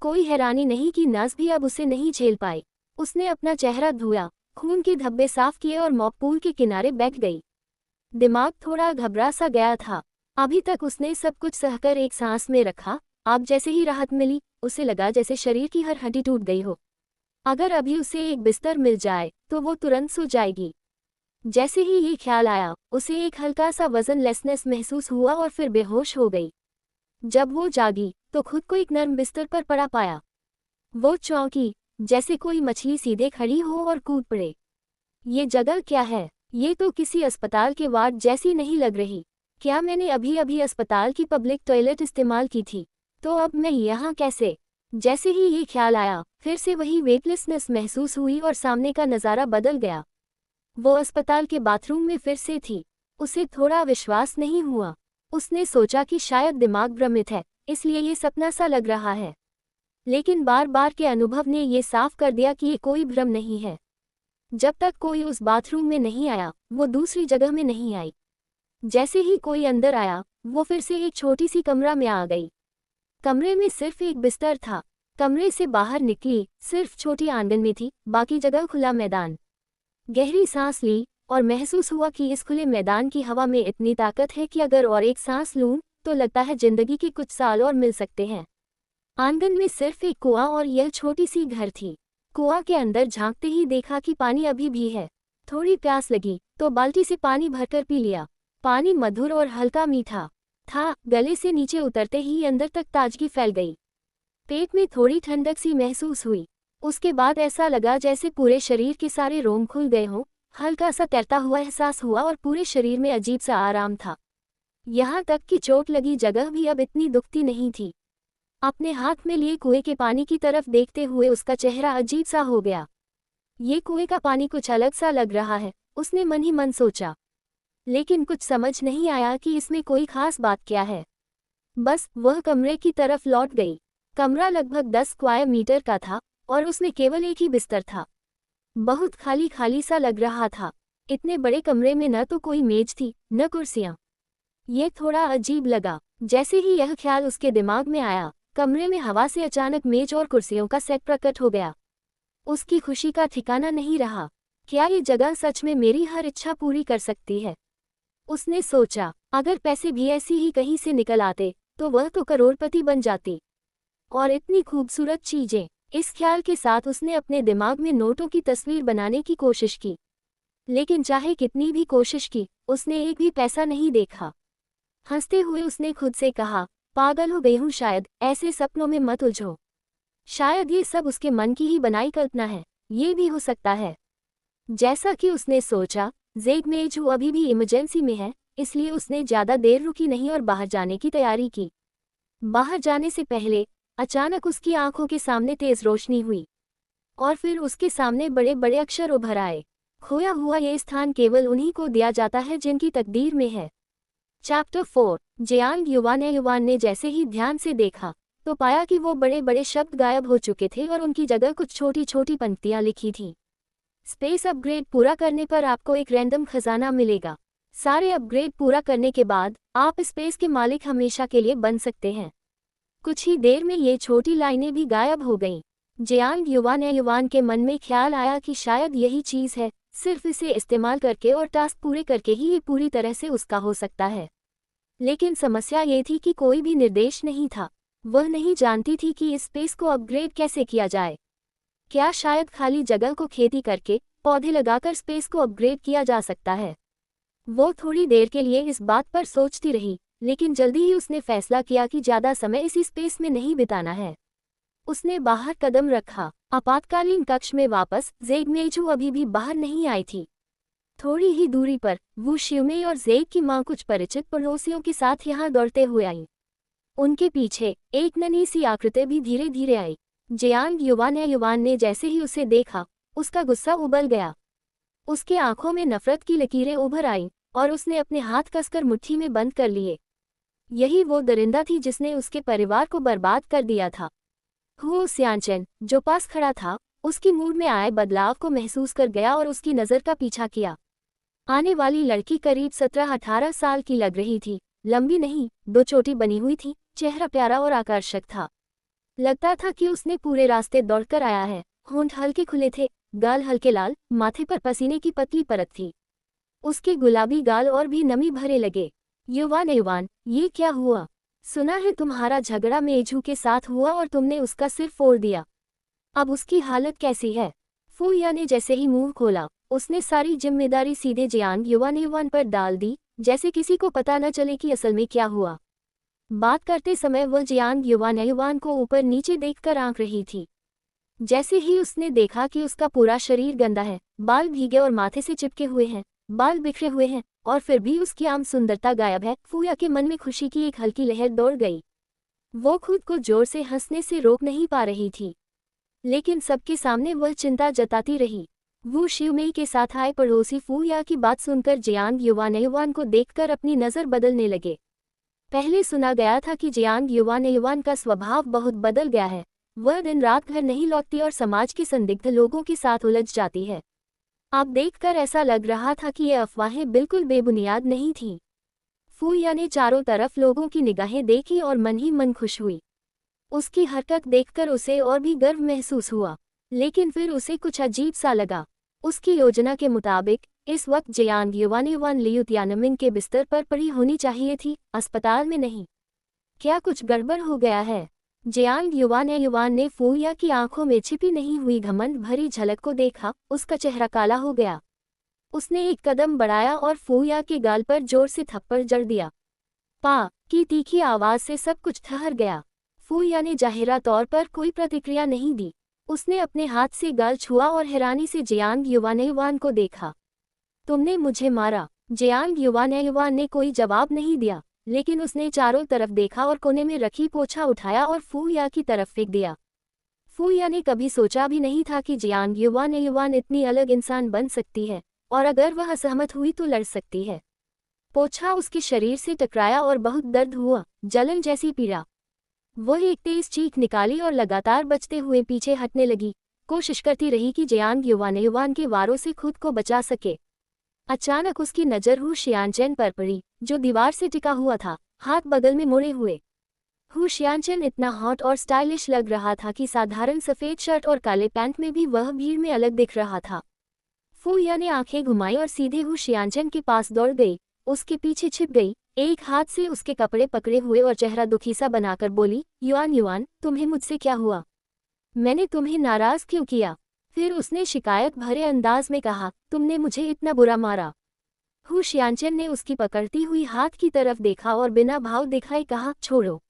कोई हैरानी नहीं कि नर्स भी अब उसे नहीं झेल पाई। उसने अपना चेहरा धोया, खून के धब्बे साफ किए और मॉप पूल के किनारे बैठ गई। दिमाग थोड़ा घबरा सा गया था। अभी तक उसने सब कुछ सहकर एक सांस में रखा। अब जैसे ही राहत मिली, उसे लगा जैसे शरीर की हर हड्डी टूट गई हो। अगर अभी उसे एक बिस्तर मिल जाए तो वो तुरंत सो जाएगी। जैसे ही ये ख्याल आया, उसे एक हल्का सा वजनलेसनेस महसूस हुआ और फिर बेहोश हो गई। जब वो जागी तो खुद को एक नर्म बिस्तर पर पड़ा पाया। वो चौंकी, जैसे कोई मछली सीधे खड़ी हो और कूद पड़े। ये जगह क्या है? ये तो किसी अस्पताल के वार्ड जैसी नहीं लग रही। क्या मैंने अभी अभी अस्पताल की पब्लिक टॉयलेट इस्तेमाल की थी? तो अब मैं यहाँ कैसे? जैसे ही ये ख्याल आया, फिर से वही वेटलेसनेस महसूस हुई और सामने का नज़ारा बदल गया। वो अस्पताल के बाथरूम में फिर से थी। उसे थोड़ा विश्वास नहीं हुआ। उसने सोचा कि शायद दिमाग भ्रमित है, इसलिए ये सपना सा लग रहा है। लेकिन बार बार के अनुभव ने ये साफ कर दिया कि ये कोई भ्रम नहीं है। जब तक कोई उस बाथरूम में नहीं आया, वो दूसरी जगह में नहीं आई। जैसे ही कोई अंदर आया, वो फिर से एक छोटी सी कमरा में आ गई। कमरे में सिर्फ एक बिस्तर था। कमरे से बाहर निकली, सिर्फ छोटी आंगन में थी, बाकी जगह खुला मैदान। गहरी सांस ली और महसूस हुआ कि इस खुले मैदान की हवा में इतनी ताकत है कि अगर और एक सांस लूं तो लगता है जिंदगी के कुछ साल और मिल सकते हैं। आंगन में सिर्फ एक कुआं और यह छोटी सी घर थी। कुआं के अंदर झांकते ही देखा कि पानी अभी भी है। थोड़ी प्यास लगी तो बाल्टी से पानी भरकर पी लिया। पानी मधुर और हल्का मीठा था। गले से नीचे उतरते ही अंदर तक ताजगी फैल गई। पेट में थोड़ी ठंडक सी महसूस हुई। उसके बाद ऐसा लगा जैसे पूरे शरीर के सारे रोम खुल गए हों। हल्का सा तैरता हुआ एहसास हुआ और पूरे शरीर में अजीब सा आराम था। यहाँ तक कि चोट लगी जगह भी अब इतनी दुखती नहीं थी। अपने हाथ में लिए कुएं के पानी की तरफ देखते हुए उसका चेहरा अजीब सा हो गया। ये कुएं का पानी कुछ अलग सा लग रहा है, उसने मन ही मन सोचा। लेकिन कुछ समझ नहीं आया कि इसमें कोई खास बात क्या है। बस वह कमरे की तरफ लौट गई। कमरा लगभग 10 स्क्वायर मीटर का था और उसमें केवल एक ही बिस्तर था। बहुत खाली खाली सा लग रहा था। इतने बड़े कमरे में न तो कोई मेज थी न कुर्सियां। ये थोड़ा अजीब लगा। जैसे ही यह ख्याल उसके दिमाग में आया, कमरे में हवा से अचानक मेज और कुर्सियों का सेट प्रकट हो गया। उसकी खुशी का ठिकाना नहीं रहा। क्या ये जगह सच में मेरी हर इच्छा पूरी कर सकती है? उसने सोचा, अगर पैसे भी ऐसी ही कहीं से निकल आते तो वह तो करोड़पति बन जाती। और इतनी खूबसूरत चीजें। इस ख्याल के साथ उसने अपने दिमाग में नोटों की तस्वीर बनाने की कोशिश की। लेकिन चाहे कितनी भी कोशिश की, उसने एक भी पैसा नहीं देखा। हंसते हुए उसने खुद से कहा, पागल हो गई हूँ शायद, ऐसे सपनों में मत उलझो। शायद ये सब उसके मन की ही बनाई कल्पना है, ये भी हो सकता है। जैसा कि उसने सोचा, ज़ेगमेजू अभी भी इमरजेंसी में है, इसलिए उसने ज़्यादा देर रुकी नहीं और बाहर जाने की तैयारी की। बाहर जाने से पहले अचानक उसकी आंखों के सामने तेज रोशनी हुई और फिर उसके सामने बड़े बड़े अक्षर उभर आए। खोया हुआ ये स्थान केवल उन्हीं को दिया जाता है जिनकी तकदीर में है। चैप्टर 4। जियांग युवान ने जैसे ही ध्यान से देखा तो पाया कि वो बड़े बड़े शब्द गायब हो चुके थे और उनकी जगह कुछ छोटी छोटी पंक्तियां लिखी थीं। स्पेस अपग्रेड पूरा करने पर आपको एक रैंडम खजाना मिलेगा। सारे अपग्रेड पूरा करने के बाद आप स्पेस के मालिक हमेशा के लिए बन सकते हैं। कुछ ही देर में ये छोटी लाइनें भी गायब हो गईं। जियांग युवान के मन में ख्याल आया कि शायद यही चीज़ है, सिर्फ इसे इस्तेमाल करके और टास्क पूरे करके ही ये पूरी तरह से उसका हो सकता है। लेकिन समस्या ये थी कि कोई भी निर्देश नहीं था। वह नहीं जानती थी कि इस स्पेस को अपग्रेड कैसे किया जाए। क्या शायद खाली जगह को खेती करके, पौधे लगाकर स्पेस को अपग्रेड किया जा सकता है? वो थोड़ी देर के लिए इस बात पर सोचती रही, लेकिन जल्दी ही उसने फैसला किया कि ज़्यादा समय इसी स्पेस में नहीं बिताना है। उसने बाहर कदम रखा। आपातकालीन कक्ष में वापस ज़ेग मेजू अभी भी बाहर नहीं आई थी। थोड़ी ही दूरी पर वू शिवमेई और ज़ेग की मां कुछ परिचित पड़ोसियों के साथ यहाँ दौड़ते हुए आई। उनके पीछे एक नन्ही सी आकृति भी धीरे धीरे आई। जियांग युवान ने जैसे ही उसे देखा, उसका गुस्सा उबल गया। उसके आंखों में नफरत की लकीरें उभर आईं और उसने अपने हाथ कसकर मुट्ठी में बंद कर लिए। यही वो दरिंदा थी जिसने उसके परिवार को बर्बाद कर दिया था। हुओ सियांचेन, जो पास खड़ा था, उसकी मूड में आए बदलाव को महसूस कर गया और उसकी नज़र का पीछा किया। आने वाली लड़की करीब 17-18 साल की लग रही थी। लंबी नहीं, 2 चोटी बनी हुई थी, चेहरा प्यारा और आकर्षक था। लगता था कि उसने पूरे रास्ते दौड़कर आया है। होंठ हल्के खुले थे, गाल हल्के लाल, माथे पर पसीने की पतली परत थी। उसके गुलाबी गाल और भी नमी भरे लगे। युवान, ये क्या हुआ? सुना है तुम्हारा झगड़ा मेजू के साथ हुआ और तुमने उसका सिर फोड़ दिया। अब उसकी हालत कैसी है? फूया ने जैसे ही मुंह खोला, उसने सारी जिम्मेदारी सीधे जियांग युवान पर डाल दी, जैसे किसी को पता न चले कि असल में क्या हुआ। बात करते समय वह जियांग युवान को ऊपर नीचे देखकर आंक रही थी। जैसे ही उसने देखा कि उसका पूरा शरीर गंदा है, बाल भीगे और माथे से चिपके हुए हैं, बाल बिखरे हुए हैं, और फिर भी उसकी आम सुंदरता गायब है, फूया के मन में खुशी की एक हल्की लहर दौड़ गई। वो खुद को जोर से हंसने से रोक नहीं पा रही थी, लेकिन सबके सामने वह चिंता जताती रही। वो शिवमेई के साथ आए पड़ोसी फूया की बात सुनकर जियांग युवान को देखकर अपनी नज़र बदलने लगे। पहले सुना गया था कि जियांग युवान का स्वभाव बहुत बदल गया है। वह दिन रात घर नहीं लौटती और समाज के संदिग्ध लोगों के साथ उलझ जाती है। अब देखकर ऐसा लग रहा था कि ये अफवाहें बिल्कुल बेबुनियाद नहीं थीं। फूया ने चारों तरफ लोगों की निगाहें देखी और मन ही मन खुश हुई। उसकी हरकत देखकर उसे और भी गर्व महसूस हुआ, लेकिन फिर उसे कुछ अजीब सा लगा। उसकी योजना के मुताबिक इस वक्त जियांग युवान लियू तियानमिन के बिस्तर पर पड़ी होनी चाहिए थी, अस्पताल में नहीं। क्या कुछ गड़बड़ हो गया है? जियांग युवान ने फूया की आंखों में छिपी नहीं हुई घमंड भरी झलक को देखा। उसका चेहरा काला हो गया। उसने एक कदम बढ़ाया और फूया के गाल पर जोर से थप्पड़ जड़ दिया। पा की तीखी आवाज से सब कुछ ठहर गया। फूया ने जाहिरा तौर पर कोई प्रतिक्रिया नहीं दी। उसने अपने हाथ से गाल छुआ और हैरानी से जियांग युवान को देखा। तुमने मुझे मारा? जियांग युवान ने कोई जवाब नहीं दिया, लेकिन उसने चारों तरफ देखा और कोने में रखी पोछा उठाया और फूया की तरफ फेंक दिया। फूया ने कभी सोचा भी नहीं था कि जियांग युवान इतनी अलग इंसान बन सकती है, और अगर वह असहमत हुई तो लड़ सकती है। पोछा उसके शरीर से टकराया और बहुत दर्द हुआ, जलन जैसी पीड़ा। वह एक तेज चीख निकाली और लगातार बचते हुए पीछे हटने लगी, कोशिश करती रही कि जियांग युवान के वारों से खुद को बचा सके। अचानक उसकी नज़र हु शियांचेन पर पड़ी, जो दीवार से टिका हुआ था, हाथ बगल में मोड़े हुए। हु शियांचेन इतना हॉट और स्टाइलिश लग रहा था कि साधारण सफ़ेद शर्ट और काले पैंट में भी वह भीड़ में अलग दिख रहा था। फूया ने आंखें घुमाई और सीधे हु शियांचेन के पास दौड़ गई, उसके पीछे छिप गई, एक हाथ से उसके कपड़े पकड़े हुए और चेहरा दुखी सा बनाकर बोली, युवान, तुम्हें मुझसे क्या हुआ? मैंने तुम्हें नाराज़ क्यों किया? फिर उसने शिकायत भरे अंदाज में कहा, तुमने मुझे इतना बुरा मारा। हु शियांचेन ने उसकी पकड़ती हुई हाथ की तरफ देखा और बिना भाव दिखाए कहा, छोड़ो।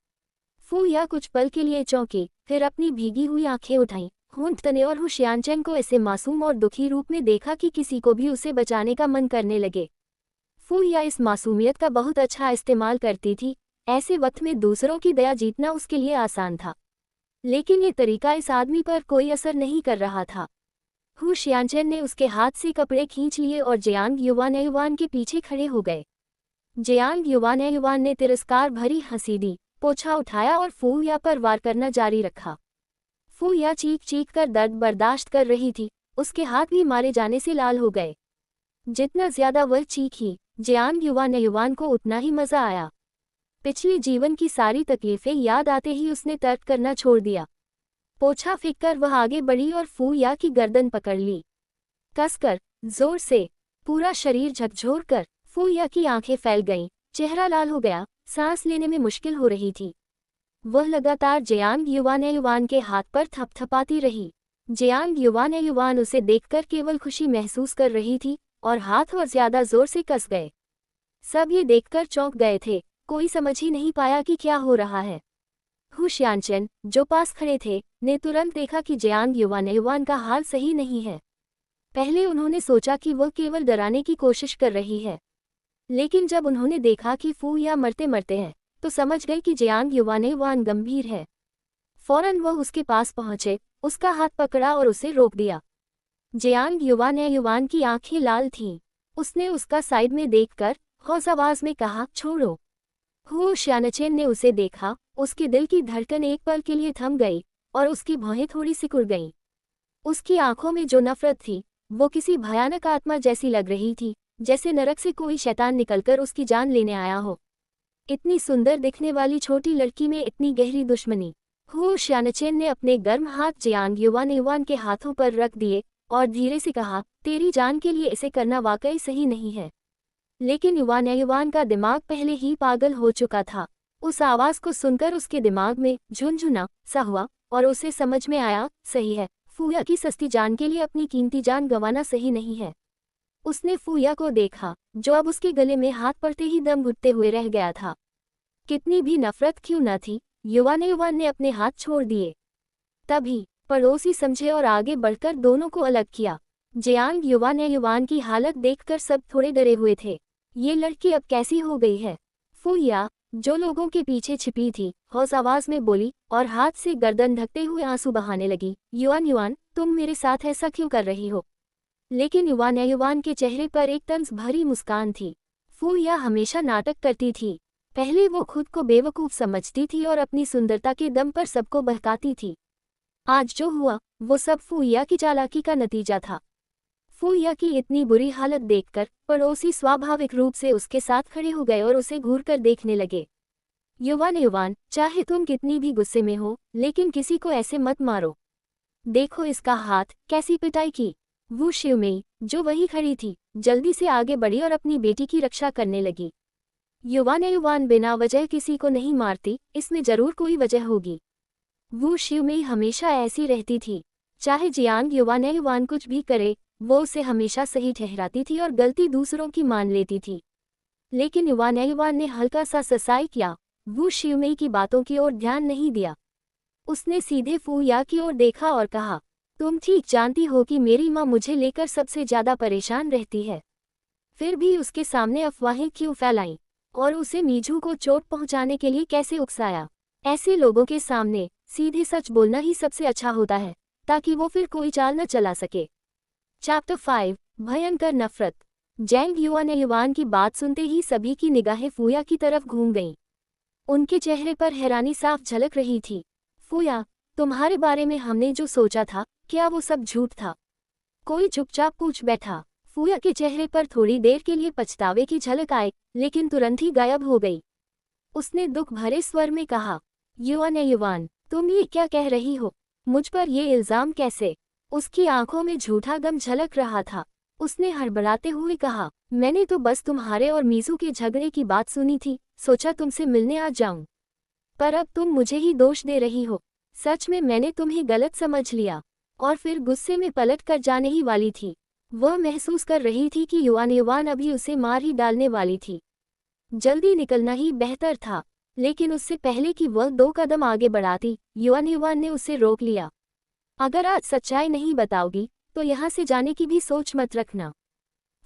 फूया कुछ पल के लिए चौंकी, फिर अपनी भीगी हुई आंखें उठाईं, होंठ तने और हु शियांचेन को ऐसे मासूम और दुखी रूप में देखा कि किसी को भी उसे बचाने का मन करने लगे। फूया इस मासूमियत का बहुत अच्छा इस्तेमाल करती थी। ऐसे वक्त में दूसरों की दया जीतना उसके लिए आसान था, लेकिन ये तरीका इस आदमी पर कोई असर नहीं कर रहा था। हु शियांचेन ने उसके हाथ से कपड़े खींच लिए और जियांग युवान के पीछे खड़े हो गए। जियांग युवान ने तिरस्कार भरी हंसी दी, पोछा उठाया और फूया पर वार करना जारी रखा। फूया चीख कर दर्द बर्दाश्त कर रही थी, उसके हाथ भी मारे जाने से लाल हो गए। जितना ज्यादा वह चीखी, जियांग युवान को उतना ही मजा आया। पिछले जीवन की सारी तकलीफें याद आते ही उसने तर्क करना छोड़ दिया। पोछा फेंककर वह आगे बढ़ी और फू या की गर्दन पकड़ ली, कसकर, जोर से, पूरा शरीर झकझोर कर। फू या की आंखें फैल गईं, चेहरा लाल हो गया, सांस लेने में मुश्किल हो रही थी। वह लगातार जियांग युवान के हाथ पर थपथपाती रही। जियांग युवान उसे देखकर केवल खुशी महसूस कर रही थी और हाथ और ज्यादा जोर से कस गए। सब ये देखकर चौंक गए थे, कोई समझ ही नहीं पाया कि क्या हो रहा है। हु श्यानचेन, जो पास खड़े थे, ने तुरंत देखा कि जियांग युवान का हाल सही नहीं है। पहले उन्होंने सोचा कि वह केवल डराने की कोशिश कर रही है, लेकिन जब उन्होंने देखा कि फू या मरते मरते हैं, तो समझ गए कि जियांग युवान गंभीर है। फौरन वह उसके पास पहुंचे, उसका हाथ पकड़ा और उसे रोक दिया। जियांग युवान की आंखें लाल थीं। उसने उसका साइड में देखकर खौफ आवाज में कहा, छोड़ो। हु श्यानचेन ने उसे देखा, उसके दिल की धड़कन एक पल के लिए थम गई और उसकी भौहें थोड़ी सिकुड़ गईं। उसकी आंखों में जो नफरत थी, वो किसी भयानक आत्मा जैसी लग रही थी, जैसे नरक से कोई शैतान निकलकर उसकी जान लेने आया हो। इतनी सुंदर दिखने वाली छोटी लड़की में इतनी गहरी दुश्मनी। हु श्यानचेन ने अपने गर्म हाथ जियांग युवान के हाथों पर रख दिए और धीरे से कहा, तेरी जान के लिए इसे करना वाकई सही नहीं है। लेकिन युवान का दिमाग पहले ही पागल हो चुका था। उस आवाज को सुनकर उसके दिमाग में झुनझुना सा हुआ और उसे समझ में आया, सही है, फूया की सस्ती जान के लिए अपनी कीमती जान गंवाना सही नहीं है। उसने फूया को देखा, जो अब उसके गले में हाथ पड़ते ही दम घुटते हुए रह गया था। कितनी भी नफरत क्यों न थी, युवान ने अपने हाथ छोड़ दिए। तभी पड़ोसी समझे और आगे बढ़कर दोनों को अलग किया। जियांग युवान की हालत देखकर सब थोड़े डरे हुए थे। ये लड़की अब कैसी हो गई है? फूया, जो लोगों के पीछे छिपी थी, हौस आवाज में बोली और हाथ से गर्दन ढकते हुए आंसू बहाने लगी। युवान, तुम मेरे साथ ऐसा क्यों कर रही हो? लेकिन युवान के चेहरे पर एक तंज भरी मुस्कान थी। फूया हमेशा नाटक करती थी। पहले वो खुद को बेवकूफ समझती थी और अपनी सुंदरता के दम पर सबको बहकाती थी। आज जो हुआ, वो सब फूया की चालाकी का नतीजा था। फूया की इतनी बुरी हालत देखकर पड़ोसी स्वाभाविक रूप से उसके साथ खड़े हो गए और उसे घूरकर देखने लगे। युवान, चाहे तुम कितनी भी गुस्से में हो, लेकिन किसी को ऐसे मत मारो। देखो इसका हाथ, कैसी पिटाई की। वू शिवमेई, जो वहीं खड़ी थी, जल्दी से आगे बढ़ी और अपनी बेटी की रक्षा करने लगी। युवान बिना वजह किसी को नहीं मारती, इसमें जरूर कोई वजह होगी। वू शिवमेई हमेशा ऐसी रहती थी। चाहे जियांग युवान कुछ भी करे, वो उसे हमेशा सही ठहराती थी और गलती दूसरों की मान लेती थी। लेकिन युवान ने हल्का सा ससाई किया, वू शिवमेई की बातों की ओर ध्यान नहीं दिया। उसने सीधे फूया की ओर देखा और कहा, तुम ठीक जानती हो कि मेरी माँ मुझे लेकर सबसे ज्यादा परेशान रहती है, फिर भी उसके सामने अफवाहें क्यों फैलाईं और उसे मीजू को चोट पहुंचाने के लिए कैसे उकसाया? ऐसे लोगों के सामने सीधे सच बोलना ही सबसे अच्छा होता है, ताकि वो फिर कोई चाल न चला सके। चैप्टर 5, भयंकर नफरत। जैंग युवान की बात सुनते ही सभी की निगाहें फूया की तरफ घूम गईं। उनके चेहरे पर हैरानी साफ झलक रही थी। फूया, तुम्हारे बारे में हमने जो सोचा था, क्या वो सब झूठ था? कोई चुपचाप पूछ बैठा। फूया के चेहरे पर थोड़ी देर के लिए पछतावे की झलक आई, लेकिन तुरंत ही गायब हो गई। उसने दुख भरे स्वर में कहा, युवान, तुम ये क्या कह रही हो? मुझ पर ये इल्जाम कैसे? उसकी आंखों में झूठा गम झलक रहा था। उसने हड़बड़ाते हुए कहा, मैंने तो बस तुम्हारे और मीजू के झगड़े की बात सुनी थी, सोचा तुमसे मिलने आ जाऊं। पर अब तुम मुझे ही दोष दे रही हो। सच में मैंने तुम्हें गलत समझ लिया। और फिर गुस्से में पलट कर जाने ही वाली थी। वह महसूस कर रही थी कि युवान अभी उसे मार ही डालने वाली थी। जल्दी निकलना ही बेहतर था, लेकिन उससे पहले कि वह 2 कदम आगे बढ़ाती, युवान ने उसे रोक लिया। अगर आज सच्चाई नहीं बताओगी, तो यहाँ से जाने की भी सोच मत रखना।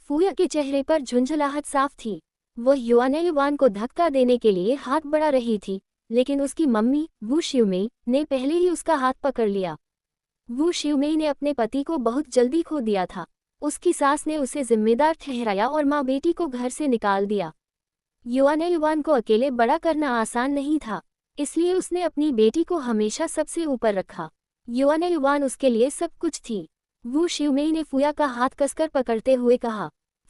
फूया के चेहरे पर झुंझलाहट साफ थी। वह युवान को धक्का देने के लिए हाथ बढ़ा रही थी, लेकिन उसकी मम्मी वू शिवमेई ने पहले ही उसका हाथ पकड़ लिया। वू शिवमेई ने अपने पति को बहुत जल्दी खो दिया था। उसकी सास ने उसे जिम्मेदार ठहराया और माँ बेटी को घर से निकाल दिया। युवान को अकेले बड़ा करना आसान नहीं था, इसलिए उसने अपनी बेटी को हमेशा सबसे ऊपर रखा। युवान उसके लिए सब कुछ थी। वू शिवमेई ने फूया का हाथ कसकर पकड़ते हुए कहा,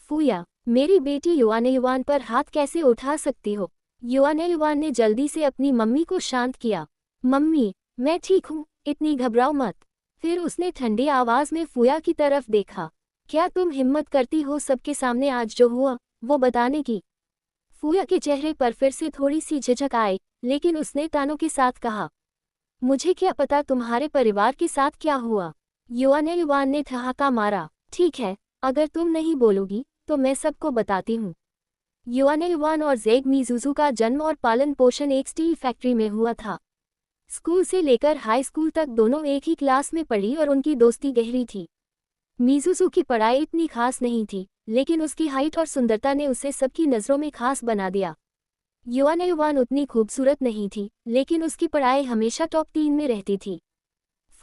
फूया, मेरी बेटी युवान पर हाथ कैसे उठा सकती हो? युआन ने जल्दी से अपनी मम्मी को शांत किया। मम्मी, मैं ठीक हूँ, इतनी घबराओ मत। फिर उसने ठंडी आवाज में फूया की तरफ देखा। क्या तुम हिम्मत करती हो सबके सामने आज जो हुआ वो बताने की? फूया के चेहरे पर फिर से थोड़ी सी झिझक आई, लेकिन उसने तानों के साथ कहा, मुझे क्या पता तुम्हारे परिवार के साथ क्या हुआ। युआन ने ठहाका मारा। ठीक है, अगर तुम नहीं बोलोगी तो मैं सबको बताती हूँ। युआन और जेग मीजुजू का जन्म और पालन पोषण एक स्टील फैक्ट्री में हुआ था। स्कूल से लेकर हाई स्कूल तक दोनों एक ही क्लास में पढ़ी और उनकी दोस्ती गहरी थी। मीजुजू की पढ़ाई इतनी खास नहीं थी, लेकिन उसकी हाइट और सुंदरता ने उसे सबकी नज़रों में खास बना दिया। युआन उतनी खूबसूरत नहीं थी, लेकिन उसकी पढ़ाई हमेशा टॉप 3 में रहती थी।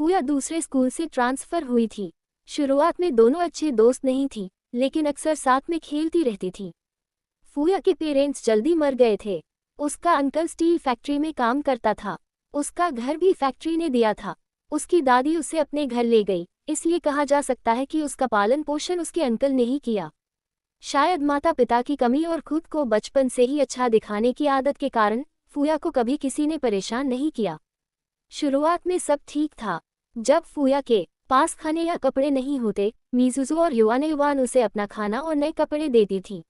फूया दूसरे स्कूल से ट्रांसफ़र हुई थी। शुरुआत में दोनों अच्छे दोस्त नहीं थी, लेकिन अक्सर साथ में खेलती रहती थी। फूया के पेरेंट्स जल्दी मर गए थे। उसका अंकल स्टील फैक्ट्री में काम करता था। उसका घर भी फैक्ट्री ने दिया था। उसकी दादी उसे अपने घर ले गई, इसलिए कहा जा सकता है कि उसका पालन पोषण उसके अंकल ने ही किया। शायद माता पिता की कमी और खुद को बचपन से ही अच्छा दिखाने की आदत के कारण फूया को कभी किसी ने परेशान नहीं किया। शुरुआत में सब ठीक था। जब फूया के पास खाने या कपड़े नहीं होते, मीजुजू और युआन उसे अपना खाना और नए कपड़े देती थी।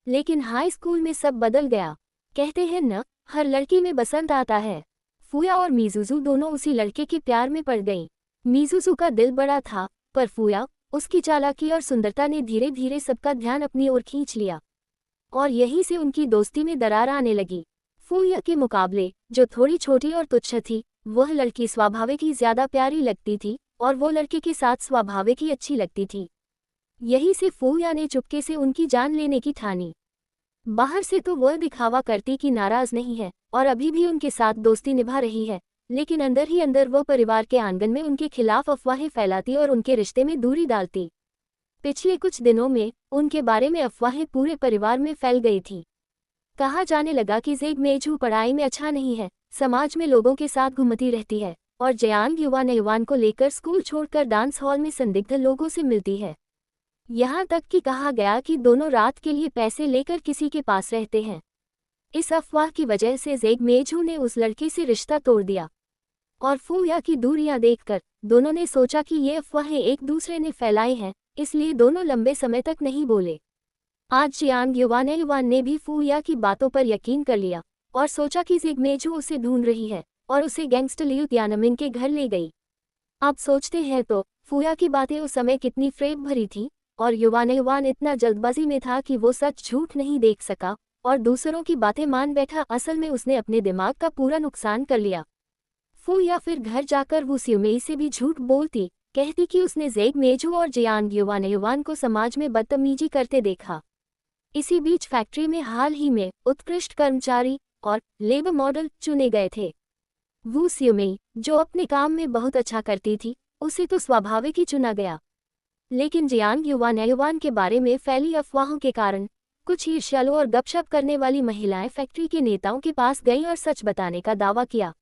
लेकिन हाई स्कूल में सब बदल गया। कहते हैं न, हर लड़की में बसंत आता है। फूया और मीजुजू दोनों उसी लड़के के प्यार में पड़ गईं। मीजुजू का दिल बड़ा था, पर फूया, उसकी चालाकी और सुंदरता ने धीरे धीरे सबका ध्यान अपनी ओर खींच लिया। और यहीं से उनकी दोस्ती में दरार आने लगी। फूया के मुकाबले, जो थोड़ी छोटी और तुच्छ थी, वह लड़की स्वाभाविक ही ज्यादा प्यारी लगती थी, और वो लड़के के साथ स्वाभाविक ही अच्छी लगती थी। यही से फूया ने चुपके से उनकी जान लेने की ठानी। बाहर से तो वह दिखावा करती कि नाराज नहीं है और अभी भी उनके साथ दोस्ती निभा रही है, लेकिन अंदर ही अंदर वह परिवार के आंगन में उनके खिलाफ अफवाहें फैलाती और उनके रिश्ते में दूरी डालती। पिछले कुछ दिनों में उनके बारे में अफवाहें पूरे परिवार में फैल गई थी। कहा जाने लगा कि जेग मेजू पढ़ाई में अच्छा नहीं है, समाज में लोगों के साथ घूमती रहती है और जयांग युआन को लेकर स्कूल छोड़कर डांस हॉल में संदिग्ध लोगों से मिलती है। यहाँ तक कि कहा गया कि दोनों रात के लिए पैसे लेकर किसी के पास रहते हैं। इस अफवाह की वजह से जेग मेजू ने उस लड़के से रिश्ता तोड़ दिया और फूया की दूरियां देखकर दोनों ने सोचा कि ये अफवाहें एक दूसरे ने फैलाई हैं, इसलिए दोनों लंबे समय तक नहीं बोले। आज जयांग युआन ने भी फूया की बातों पर यकीन कर लिया और सोचा कि जेग मेजू उसे ढूंढ रही है और उसे गैंगस्टर लियू त्यानमिन के घर ले गई। अब सोचते हैं तो फूया की बातें उस समय कितनी फ्रेब भरी थी और युआन इतना जल्दबाजी में था कि वो सच झूठ नहीं देख सका और दूसरों की बातें मान बैठा। असल में उसने अपने दिमाग का पूरा नुकसान कर लिया। फूया फिर घर जाकर वो स्यूमेई से भी झूठ बोलती, कहती कि उसने जेग मेजू और जयांग युआन को समाज में बदतमीजी करते देखा। इसी बीच फैक्ट्री में हाल ही में उत्कृष्ट कर्मचारी और लेबर मॉडल चुने गए थे। वो स्यूमेई, जो अपने काम में बहुत अच्छा करती थी, उसे तो स्वाभाविक ही चुना गया। लेकिन जयांग युआन के बारे में फैली अफवाहों के कारण कुछ ईर्ष्यालु और गपशप करने वाली महिलाएं फैक्ट्री के नेताओं के पास गईं और सच बताने का दावा किया।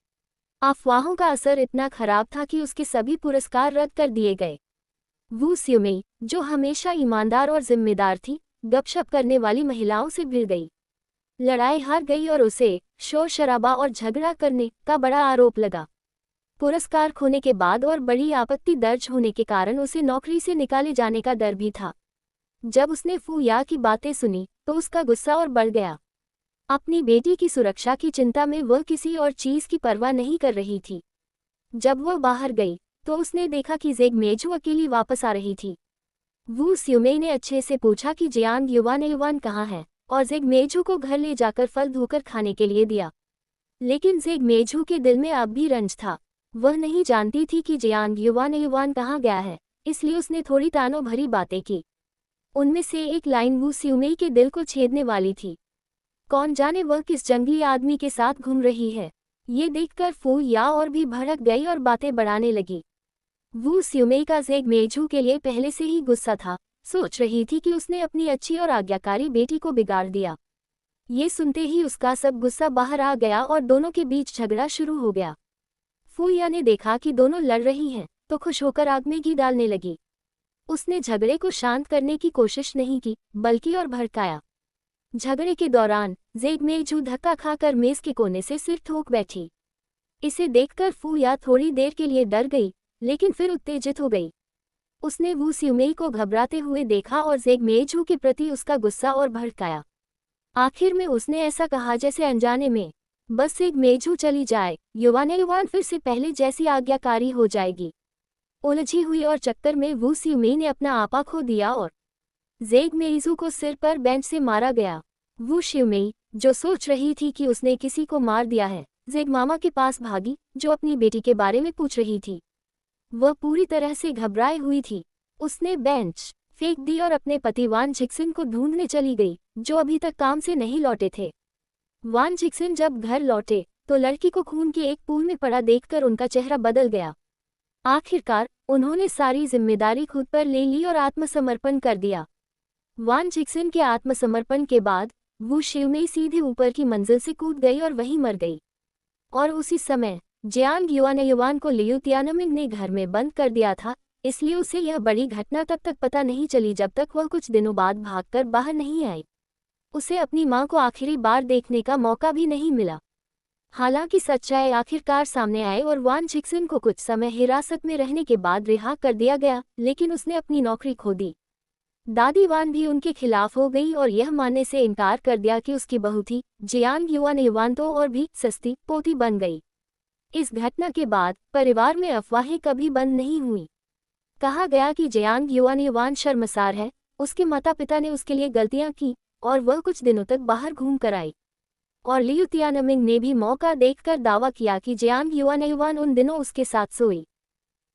अफवाहों का असर इतना खराब था कि उसके सभी पुरस्कार रद्द कर दिए गए। वू स्यूमेई, जो हमेशा ईमानदार और जिम्मेदार थी, गपशप करने वाली महिलाओं से भिड़ गई, लड़ाई हार गई और उसे शोर शराबा और झगड़ा करने का बड़ा आरोप लगा। पुरस्कार खोने के बाद और बड़ी आपत्ति दर्ज होने के कारण उसे नौकरी से निकाले जाने का डर भी था। जब उसने फूया की बातें सुनी तो उसका गुस्सा और बढ़ गया। अपनी बेटी की सुरक्षा की चिंता में वह किसी और चीज की परवाह नहीं कर रही थी। जब वह बाहर गई तो उसने देखा कि जेग मेजू अकेली वापस आ रही थी। वू स्यूमेई ने अच्छे से पूछा कि जयांग युआन कहाँ है और जेग मेजू को घर ले जाकर फल धोकर खाने के लिए दिया। लेकिन जेग मेजू के दिल में अब भी रंज था। वह नहीं जानती थी कि जयांग युआन कहाँ गया है, इसलिए उसने थोड़ी तानों भरी बातें की। उनमें से एक लाइन वू स्यूमेई के दिल को छेदने वाली थी। कौन जाने वह किस जंगली आदमी के साथ घूम रही है। ये देखकर फूया और भी भड़क गई और बातें बढ़ाने लगी। वू स्यूमेई का जेग मेजू के लिए पहले से ही गुस्सा था। सोच रही थी कि उसने अपनी अच्छी और आज्ञाकारी बेटी को बिगाड़ दिया। ये सुनते ही उसका सब गुस्सा बाहर आ गया और दोनों के बीच झगड़ा शुरू हो गया। फूया ने देखा कि दोनों लड़ रही हैं तो खुश होकर आग में घी डालने लगी। उसने झगड़े को शांत करने की कोशिश नहीं की, बल्कि और भड़काया। झगड़े के दौरान जेग मेजू धक्का खाकर मेज के कोने से सिर ठोक बैठी। इसे देखकर फूया थोड़ी देर के लिए डर गई, लेकिन फिर उत्तेजित हो गई। उसने वू स्यूमेई को घबराते हुए देखा और जेग मेजू के प्रति उसका गुस्सा और भड़काया। आखिर में उसने ऐसा कहा जैसे अनजाने में बस जेग मेजू चली जाए, युवान फिर से पहले जैसी आज्ञाकारी हो जाएगी। उलझी हुई और चक्कर में वू स्यूमेई ने अपना आपा खो दिया और जेग मेजू को सिर पर बेंच से मारा गया। वू स्यूमेई, जो सोच रही थी कि उसने किसी को मार दिया है, जेग मामा के पास भागी, जो अपनी बेटी के बारे में पूछ रही थी। वह पूरी तरह से घबराई हुई थी। उसने बेंच फेंक दी और अपने पति वान झिक्सिन को ढूंढने चली गई, जो अभी तक काम से नहीं लौटे थे। वान झिक्सिन जब घर लौटे तो लड़की को खून के एक पूल में पड़ा देखकर उनका चेहरा बदल गया। आखिरकार उन्होंने सारी जिम्मेदारी खुद पर ले ली और आत्मसमर्पण कर दिया। वान झिक्सिन के आत्मसमर्पण के बाद वू स्यूमेई सीधे ऊपर की मंजिल से कूद गई और वहीं मर गई। और उसी समय जियांग युआन को लियू तियानमिंग ने घर में बंद कर दिया था, इसलिए उसे यह बड़ी घटना तब तक पता नहीं चली जब तक वह कुछ दिनों बाद भागकर बाहर नहीं आई। उसे अपनी मां को आखिरी बार देखने का मौका भी नहीं मिला। हालांकि सच्चाई आखिरकार सामने आए और वान झिक्सिन को कुछ समय हिरासत में रहने के बाद रिहा कर दिया गया, लेकिन उसने अपनी नौकरी खो दी। दादी वान भी उनके खिलाफ हो गई और यह मानने से इनकार कर दिया कि उसकी बहू थी। जियांग युआन तो और भी सस्ती पोती बन गई। इस घटना के बाद परिवार में अफवाहें कभी बंद नहीं हुई। कहा गया कि जियांग युआन शर्मसार है, उसके माता पिता ने उसके लिए गलतियां की और वह कुछ दिनों तक बाहर घूम कर आई। और लियू तियानमिंग ने भी मौका देखकर दावा किया कि जियांग युआन उन दिनों उसके साथ सोई।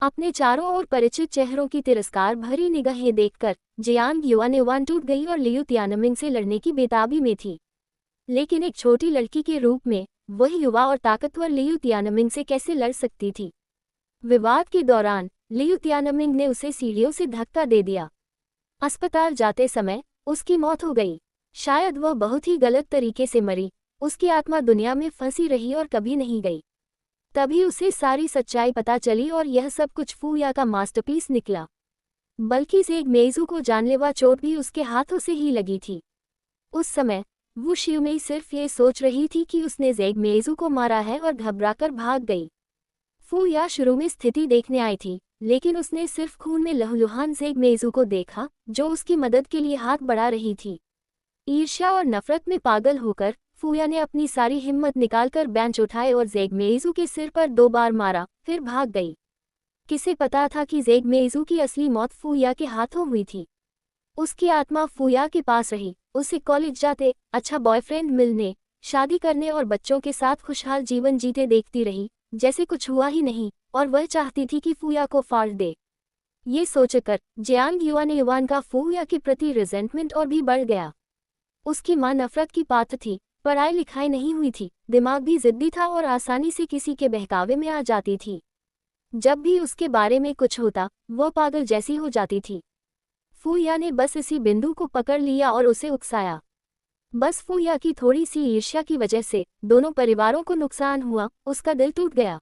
अपने चारों ओर परिचित चेहरों की तिरस्कार भरी निगाहें देखकर जियांग युआन टूट गई और लियू तियानमिंग से लड़ने की बेताबी में थी। लेकिन एक छोटी लड़की के रूप में वह युवा और ताकतवर लियू तियानमिंग से कैसे लड़ सकती थी। विवाद के दौरान लियू तियानमिंग ने उसे सीढ़ियों से धक्का दे दिया। अस्पताल जाते समय उसकी मौत हो गई। शायद वह बहुत ही गलत तरीके से मरी। उसकी आत्मा दुनिया में फंसी रही और कभी नहीं गई। तभी उसे सारी सच्चाई पता चली और यह सब कुछ फूया का मास्टरपीस निकला। बल्कि जेग मेजू को जानलेवा चोट भी उसके हाथों से ही लगी थी। उस समय वू स्यूमेई सिर्फ ये सोच रही थी कि उसने जेग मेजू को मारा है और घबराकर भाग गई। फूया शुरू में स्थिति देखने आई थी, लेकिन उसने सिर्फ खून में लहूलुहान जेग मेजू को देखा, जो उसकी मदद के लिए हाथ बढ़ा रही थी। ईर्ष्या और नफरत में पागल होकर फूया ने अपनी सारी हिम्मत निकालकर बेंच उठाए और जेग मेजू के सिर पर 2 बार मारा, फिर भाग गई। किसे पता था कि जेग मेजू की असली मौत फूया के हाथों हुई थी। उसकी आत्मा फूया के पास रही, उसे कॉलेज जाते, अच्छा बॉयफ्रेंड मिलने, शादी करने और बच्चों के साथ खुशहाल जीवन जीते देखती रही, जैसे कुछ हुआ ही नहीं, और वह चाहती थी कि फूया को फाड़ दे। ये सोचकर जियांग युआन का फूया के प्रति रिजेंटमेंट और भी बढ़ गया। उसकी मां नफरत की पात्र थी, पढ़ाई लिखाई नहीं हुई थी, दिमाग भी जिद्दी था और आसानी से किसी के बहकावे में आ जाती थी। जब भी उसके बारे में कुछ होता, वह पागल जैसी हो जाती थी। फूया ने बस इसी बिंदु को पकड़ लिया और उसे उकसाया। बस फूया की थोड़ी सी ईर्ष्या की वजह से दोनों परिवारों को नुकसान हुआ, उसका दिल टूट गया।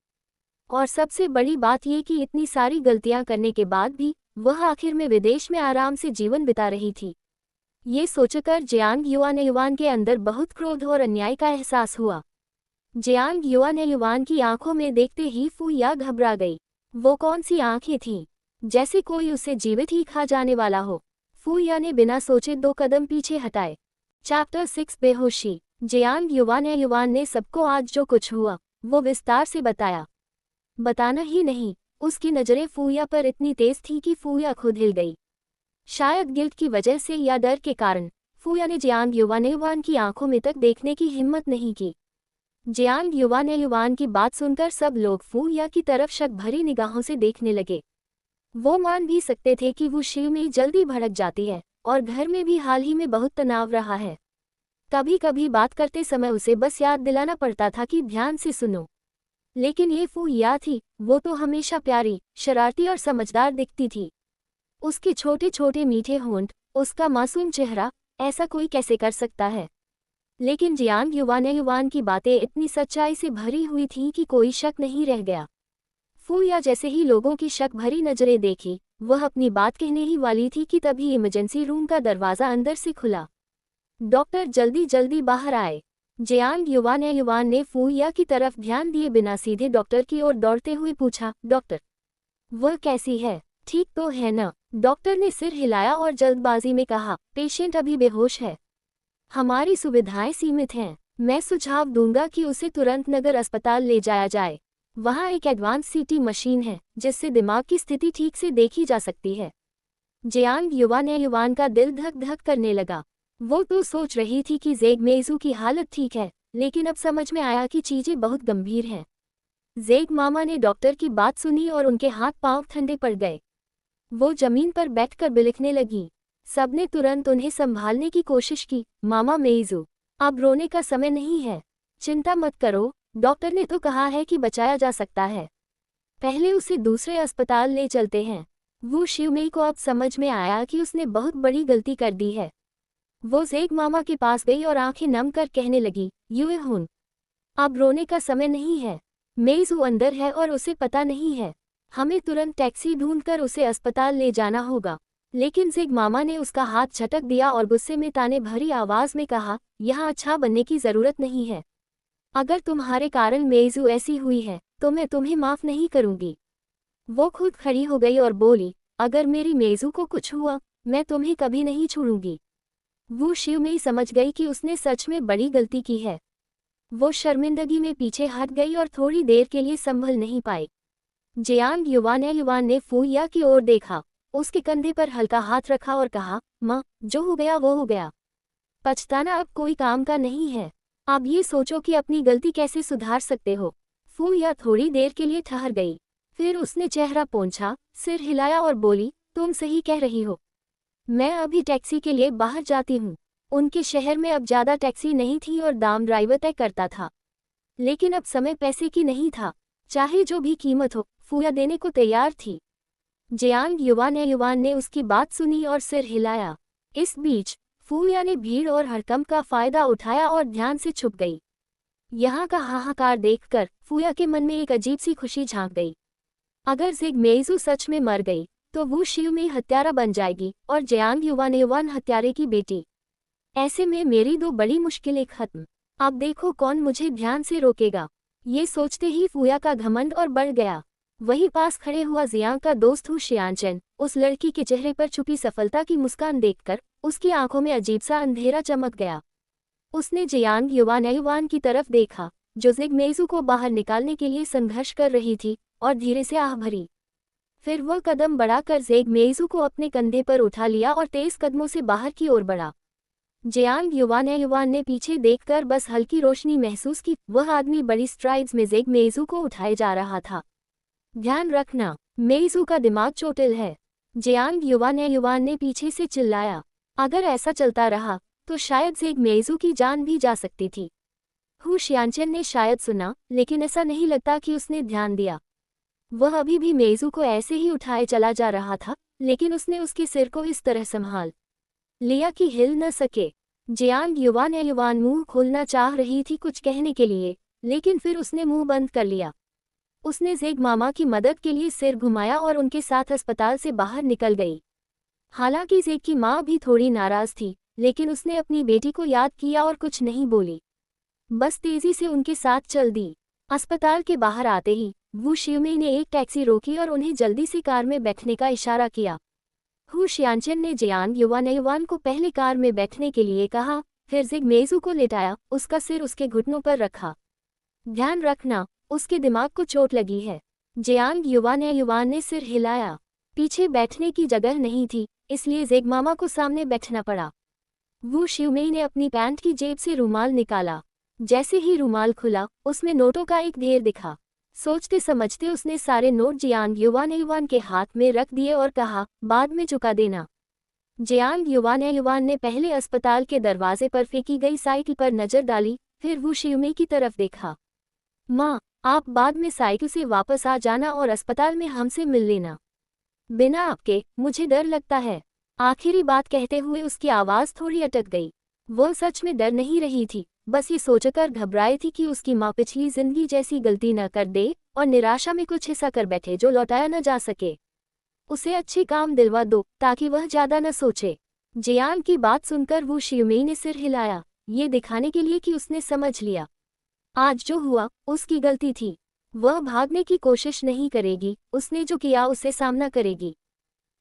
और सबसे बड़ी बात ये कि इतनी सारी गलतियां करने के बाद भी वह आखिर में विदेश में आराम से जीवन बिता रही थी। ये सोचकर जियांग युआन के अंदर बहुत क्रोध और अन्याय का एहसास हुआ। जियांग युआन की आंखों में देखते ही फूया घबरा गई। वो कौन सी आंखें थीं? जैसे कोई उसे जीवित ही खा जाने वाला हो। फूया ने बिना सोचे 2 कदम पीछे हटाए। चैप्टर 6 बेहोशी। जियांग युआन ने सबको आज जो कुछ हुआ वो विस्तार से बताया। बताना ही नहीं, उसकी नजरें फूया पर इतनी तेज थीं कि फूया खुद हिल गई। शायद गिल्ट की वजह से या डर के कारण फूया ने जियांग युआन की आंखों में तक देखने की हिम्मत नहीं की। जियांग युआन की बात सुनकर सब लोग फूया की तरफ शक भरी निगाहों से देखने लगे। वो मान भी सकते थे कि वो शिव में जल्दी भड़क जाती है और घर में भी हाल ही में बहुत तनाव रहा है। कभी कभी बात करते समय उसे बस याद दिलाना पड़ता था कि ध्यान से सुनो। लेकिन ये फूया थी, वो तो हमेशा प्यारी, शरारती और समझदार दिखती थी। उसके छोटे छोटे मीठे होंठ, उसका मासूम चेहरा, ऐसा कोई कैसे कर सकता है? लेकिन जियांग युआन की बातें इतनी सच्चाई से भरी हुई थीं कि कोई शक नहीं रह गया। फूया जैसे ही लोगों की शक भरी नजरें देखी, वह अपनी बात कहने ही वाली थी कि तभी इमरजेंसी रूम का दरवाज़ा अंदर से खुला। डॉक्टर जल्दी जल्दी बाहर आए। जियांग युवान ने फूया की तरफ ध्यान दिए बिना सीधे डॉक्टर की ओर दौड़ते हुए पूछा, डॉक्टर, वह कैसी है, ठीक तो है न? डॉक्टर ने सिर हिलाया और जल्दबाजी में कहा, पेशेंट अभी बेहोश है। हमारी सुविधाएं सीमित हैं। मैं सुझाव दूंगा कि उसे तुरंत नगर अस्पताल ले जाया जाए। वहाँ एक एडवांस सीटी मशीन है जिससे दिमाग की स्थिति ठीक से देखी जा सकती है। जियांग युवान का दिल धक धक करने लगा। वो तो सोच रही थी कि जेग मेजू की हालत ठीक है, लेकिन अब समझ में आया कि चीजें बहुत गंभीर हैं। जेग मामा ने डॉक्टर की बात सुनी और उनके हाथ पांव ठंडे पड़ गए। वो जमीन पर बैठकर बिलखने लगी। सबने तुरंत उन्हें संभालने की कोशिश की। मामा मेइजू, अब रोने का समय नहीं है। चिंता मत करो, डॉक्टर ने तो कहा है कि बचाया जा सकता है। पहले उसे दूसरे अस्पताल ले चलते हैं। वो शिवमेई को अब समझ में आया कि उसने बहुत बड़ी गलती कर दी है। वो जेग मामा के पास गई और आंखें नम कर कहने लगी, युएहुन, अब रोने का समय नहीं है। मेइजू अंदर है और उसे पता नहीं है। हमें तुरंत टैक्सी ढूंढकर उसे अस्पताल ले जाना होगा। लेकिन जेग मामा ने उसका हाथ झटक दिया और गुस्से में ताने भरी आवाज में कहा, यहाँ अच्छा बनने की जरूरत नहीं है। अगर तुम्हारे कारण मेइजू ऐसी हुई है तो मैं तुम्हें माफ नहीं करूंगी। वो खुद खड़ी हो गई और बोली, अगर मेरी मेइजू को कुछ हुआ मैं तुम्हें कभी नहीं छोड़ूंगी। वो शिवमेई समझ गई कि उसने सच में बड़ी गलती की है। वो शर्मिंदगी में पीछे हट गई और थोड़ी देर के लिए संभल नहीं पाई। जियांग युवान ने फूया की ओर देखा, उसके कंधे पर हल्का हाथ रखा और कहा, माँ, जो हो गया वो हो गया। पछताना अब कोई काम का नहीं है। अब ये सोचो कि अपनी गलती कैसे सुधार सकते हो। फूया थोड़ी देर के लिए ठहर गई। फिर उसने चेहरा पोंछा, सिर हिलाया और बोली, तुम सही कह रही हो। मैं अभी टैक्सी के लिए बाहर जाती हूँ। उनके शहर में अब ज्यादा टैक्सी नहीं थी और दाम ड्राइवर तय करता था। लेकिन अब समय पैसे की नहीं था। चाहे जो भी कीमत हो, फूया देने को तैयार थी। जियांग युवान ने उसकी बात सुनी और सिर हिलाया। इस बीच फूया ने भीड़ और हड़कंप का फायदा उठाया और ध्यान से छुप गई। यहाँ का हाहाकार देखकर फूया के मन में एक अजीब सी खुशी झांक गई। अगर जेग मेइजू सच में मर गई तो वो शिवमेई हत्यारा बन जाएगी और जियांग युवान हत्यारे की बेटी। ऐसे में मेरी दो बड़ी मुश्किलें खत्म। अब देखो कौन मुझे ध्यान से रोकेगा। ये सोचते ही फूया का घमंड और बढ़ गया। वहीं पास खड़े हुआ जियांग का दोस्त हु शियानचेन, उस लड़की के चेहरे पर छुपी सफलता की मुस्कान देखकर उसकी आंखों में अजीब सा अंधेरा चमक गया। उसने जियांग युवान की तरफ देखा, जो जेग मेइजू को बाहर निकालने के लिए संघर्ष कर रही थी, और धीरे से आह भरी। फिर वह कदम बढ़ाकर जेग मेइजू को अपने कंधे पर उठा लिया और तेज कदमों से बाहर की ओर बढ़ा। जियांग युवान ने पीछे देखकर बस हल्की रोशनी महसूस की। वह आदमी बड़ी स्ट्राइड्स में जेग मेइजू को उठाए जा रहा था। ध्यान रखना, मेइजू का दिमाग चोटिल है। जियांग युवान ने पीछे से चिल्लाया। अगर ऐसा चलता रहा तो शायद जेग मेइजू की जान भी जा सकती थी। हु शियानचेन ने शायद सुना, लेकिन ऐसा नहीं लगता कि उसने ध्यान दिया। वह अभी भी मेइजू को ऐसे ही उठाए चला जा रहा था, लेकिन उसने उसके सिर को इस तरह संभाल लिया कि हिल न सके। जियांग युवान मुंह खोलना चाह रही थी कुछ कहने के लिए, लेकिन फिर उसने मुंह बंद कर लिया। उसने जेग मामा की मदद के लिए सिर घुमाया और उनके साथ अस्पताल से बाहर निकल गई। हालांकि जेग की माँ भी थोड़ी नाराज थी, लेकिन उसने अपनी बेटी को याद किया और कुछ नहीं बोली, बस तेजी से उनके साथ चल दी। अस्पताल के बाहर आते ही वू शिवमेई ने एक टैक्सी रोकी और उन्हें जल्दी से कार में बैठने का इशारा किया। हु शियानचेन ने जियांग युवान को पहले कार में बैठने के लिए कहा, फिर जेग मेइजू को लेटाया, उसका सिर उसके घुटनों पर रखा। ध्यान रखना, उसके दिमाग को चोट लगी है। जियांग युवान ने सिर हिलाया। पीछे बैठने की जगह नहीं थी, इसलिए जेग मामा को सामने बैठना पड़ा। वू शिवमेई ने अपनी पैंट की जेब से रुमाल निकाला। जैसे ही रुमाल खुला, उसमें नोटों का एक ढेर दिखा। सोचते समझते उसने सारे नोट जियांग युवान के हाथ में रख दिए और कहा, बाद में चुका देना। जियांग युवान ने पहले अस्पताल के दरवाजे पर फेंकी गई साइकिल पर नजर डाली, फिर वू शिवमेई की तरफ देखा। माँ, आप बाद में साइकिल से वापस आ जाना और अस्पताल में हमसे मिल लेना। बिना आपके मुझे डर लगता है। आखिरी बात कहते हुए उसकी आवाज़ थोड़ी अटक गई। वह सच में डर नहीं रही थी, बस ये सोचकर घबराई थी कि उसकी माँ पिछली जिंदगी जैसी गलती न कर दे और निराशा में कुछ ऐसा कर बैठे जो लौटाया न जा सके। उसे अच्छे काम दिलवा दो ताकि वह ज्यादा न सोचे। जियांग की बात सुनकर वू शियुमेई ने सिर हिलाया, ये दिखाने के लिए कि उसने समझ लिया। आज जो हुआ उसकी गलती थी। वह भागने की कोशिश नहीं करेगी, उसने जो किया उससे सामना करेगी।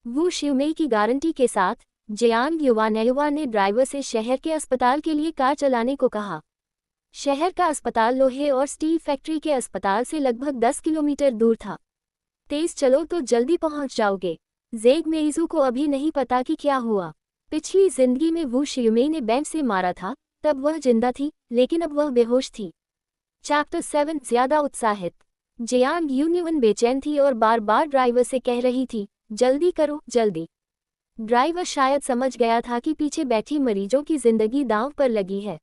वू शियुमेई की गारंटी के साथ जियांग युवानयुवा ने ड्राइवर से शहर के अस्पताल के लिए कार चलाने को कहा। शहर का अस्पताल लोहे और स्टील फैक्ट्री के अस्पताल से लगभग 10 किलोमीटर दूर था। तेज चलो तो जल्दी पहुंच जाओगे। जेग मेइजू को अभी नहीं पता कि क्या हुआ। पिछली जिंदगी में वू शियुमेई ने बेंच से मारा था, तब वह जिंदा थी, लेकिन अब वह बेहोश थी। चैप्टर 7 ज्यादा उत्साहित। जियांग यून्युन बेचैन थी और बार बार ड्राइवर से कह रही थी, जल्दी करो जल्दी। ड्राइवर शायद समझ गया था कि पीछे बैठी मरीजों की जिंदगी दांव पर लगी है।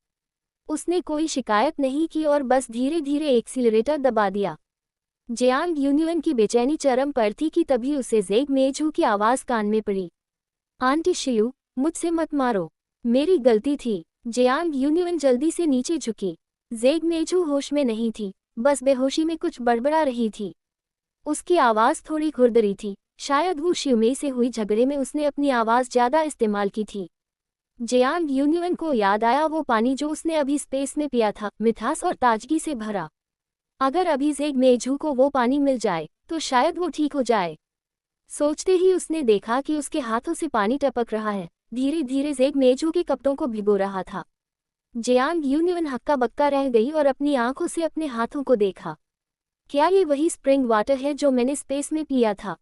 उसने कोई शिकायत नहीं की और बस धीरे धीरे एक्सीलरेटर दबा दिया। जियांग यून्युन की बेचैनी चरम पर थी कि तभी उसे जेग मेजू की आवाज कान में पड़ी। आंटी शियू, मुझसे मत मारो, मेरी गलती थी। जियांग यून्युन जल्दी से नीचे झुकी। जेग मेजू होश में नहीं थी, बस बेहोशी में कुछ बड़बड़ा रही थी। उसकी आवाज थोड़ी खुरदरी थी, शायद वो शियुमेई से हुई झगड़े में उसने अपनी आवाज ज्यादा इस्तेमाल की थी। जियांग यून्युन को याद आया वो पानी जो उसने अभी स्पेस में पिया था, मिठास और ताजगी से भरा। अगर अभी जेग मेजू को वो पानी मिल जाए तो शायद वो ठीक हो जाए। सोचते ही उसने देखा कि उसके हाथों से पानी टपक रहा है, धीरे धीरे जेग मेजू के कपड़ों को भिगो रहा था। जियांग यून्युन हक्का बक्का रह गई और अपनी आंखों से अपने हाथों को देखा। क्या ये वही स्प्रिंग वाटर है जो मैंने स्पेस में पिया था?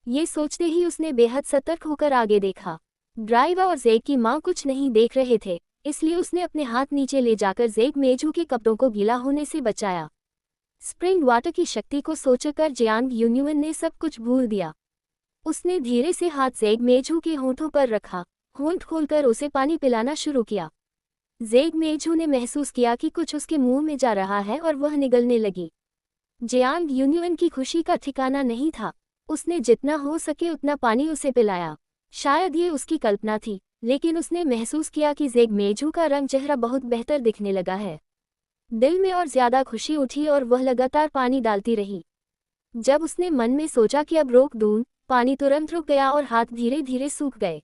ये सोचते ही उसने बेहद सतर्क होकर आगे देखा। ड्राइवर और जेग की मां कुछ नहीं देख रहे थे, इसलिए उसने अपने हाथ नीचे ले जाकर जेग मेजू के कपड़ों को गीला होने से बचाया। स्प्रिंग वाटर की शक्ति को सोचकर जियांग यून्युन ने सब कुछ भूल दिया। उसने धीरे से हाथ जेग मेजू के होंठों पर रखा, होंठ खोलकर उसे पानी पिलाना शुरू किया। जेग मेजू ने महसूस किया कि कुछ उसके मुंह में जा रहा है और वह निगलने लगी। जियांग यून्युन की खुशी का ठिकाना नहीं था। उसने जितना हो सके उतना पानी उसे पिलाया। शायद ये उसकी कल्पना थी, लेकिन उसने महसूस किया कि जेग मेजू का रंग चेहरा बहुत बेहतर दिखने लगा है। दिल में और ज्यादा खुशी उठी और वह लगातार पानी डालती रही। जब उसने मन में सोचा कि अब रोक दूं, पानी तुरंत रुक गया और हाथ धीरे धीरे सूख गए।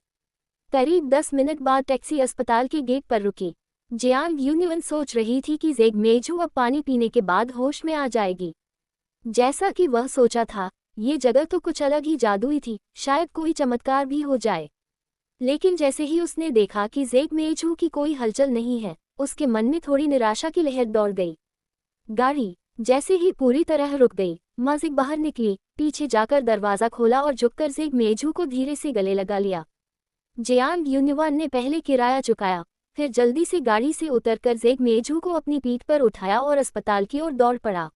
करीब 10 मिनट बाद टैक्सी अस्पताल के गेट पर रुकी। जियांग यून्युन सोच रही थी कि जेग मेजू अब पानी पीने के बाद होश में आ जाएगी। जैसा कि वह सोचा था, ये जगह तो कुछ अलग ही जादुई थी, शायद कोई चमत्कार भी हो जाए। लेकिन जैसे ही उसने देखा कि जेग मेजू की कोई हलचल नहीं है, उसके मन में थोड़ी निराशा की लहर दौड़ गई। गाड़ी जैसे ही पूरी तरह रुक गई, माजिक बाहर निकली, पीछे जाकर दरवाजा खोला और झुककर जेग मेजू को धीरे से गले लगा लिया। जियांग यून्युन ने पहले किराया चुकाया, फिर जल्दी से गाड़ी से उतरकर जेग मेजू को अपनी पीठ पर उठाया और अस्पताल की ओर दौड़ पड़ा।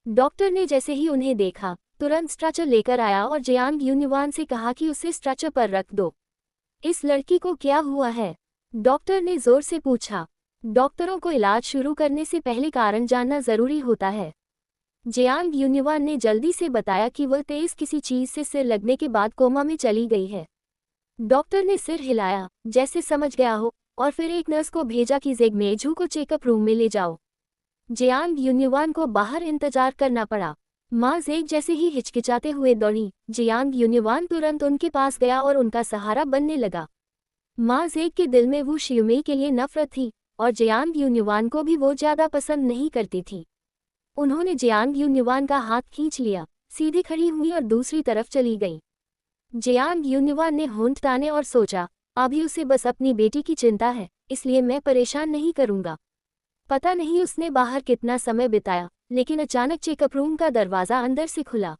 डॉक्टर ने जैसे ही उन्हें देखा, तुरंत स्ट्रेचर लेकर आया और जियांग यून्युन से कहा कि उसे स्ट्रेचर पर रख दो। इस लड़की को क्या हुआ है? डॉक्टर ने जोर से पूछा। डॉक्टरों को इलाज शुरू करने से पहले कारण जानना जरूरी होता है। जियांग यून्युन ने जल्दी से बताया कि वह तेज किसी चीज से सिर लगने के बाद कोमा में चली गई है। डॉक्टर ने सिर हिलाया, जैसे समझ गया हो, और फिर एक नर्स को भेजा कि जेग मेजू को चेकअप रूम में ले जाओ। जियांग यून्युन को बाहर इंतजार करना पड़ा। माँ जेग जैसे ही हिचकिचाते हुए दौड़ी, जियांग यून्युन तुरंत उनके पास गया और उनका सहारा बनने लगा। माँ जेग के दिल में वो शियुमेई के लिए नफरत थी और जियांग यून्युन को भी वो ज्यादा पसंद नहीं करती थी। उन्होंने जियांग यून्युन का हाथ खींच लिया, सीधी खड़ी हुई और दूसरी तरफ चली गई। जियांग यून्युन ने होंठ ताने और सोचा, अभी उसे बस अपनी बेटी की चिंता है, इसलिए मैं परेशान नहीं करूंगा। पता नहीं उसने बाहर कितना समय बिताया, लेकिन अचानक चेकअप रूम का दरवाजा अंदर से खुला।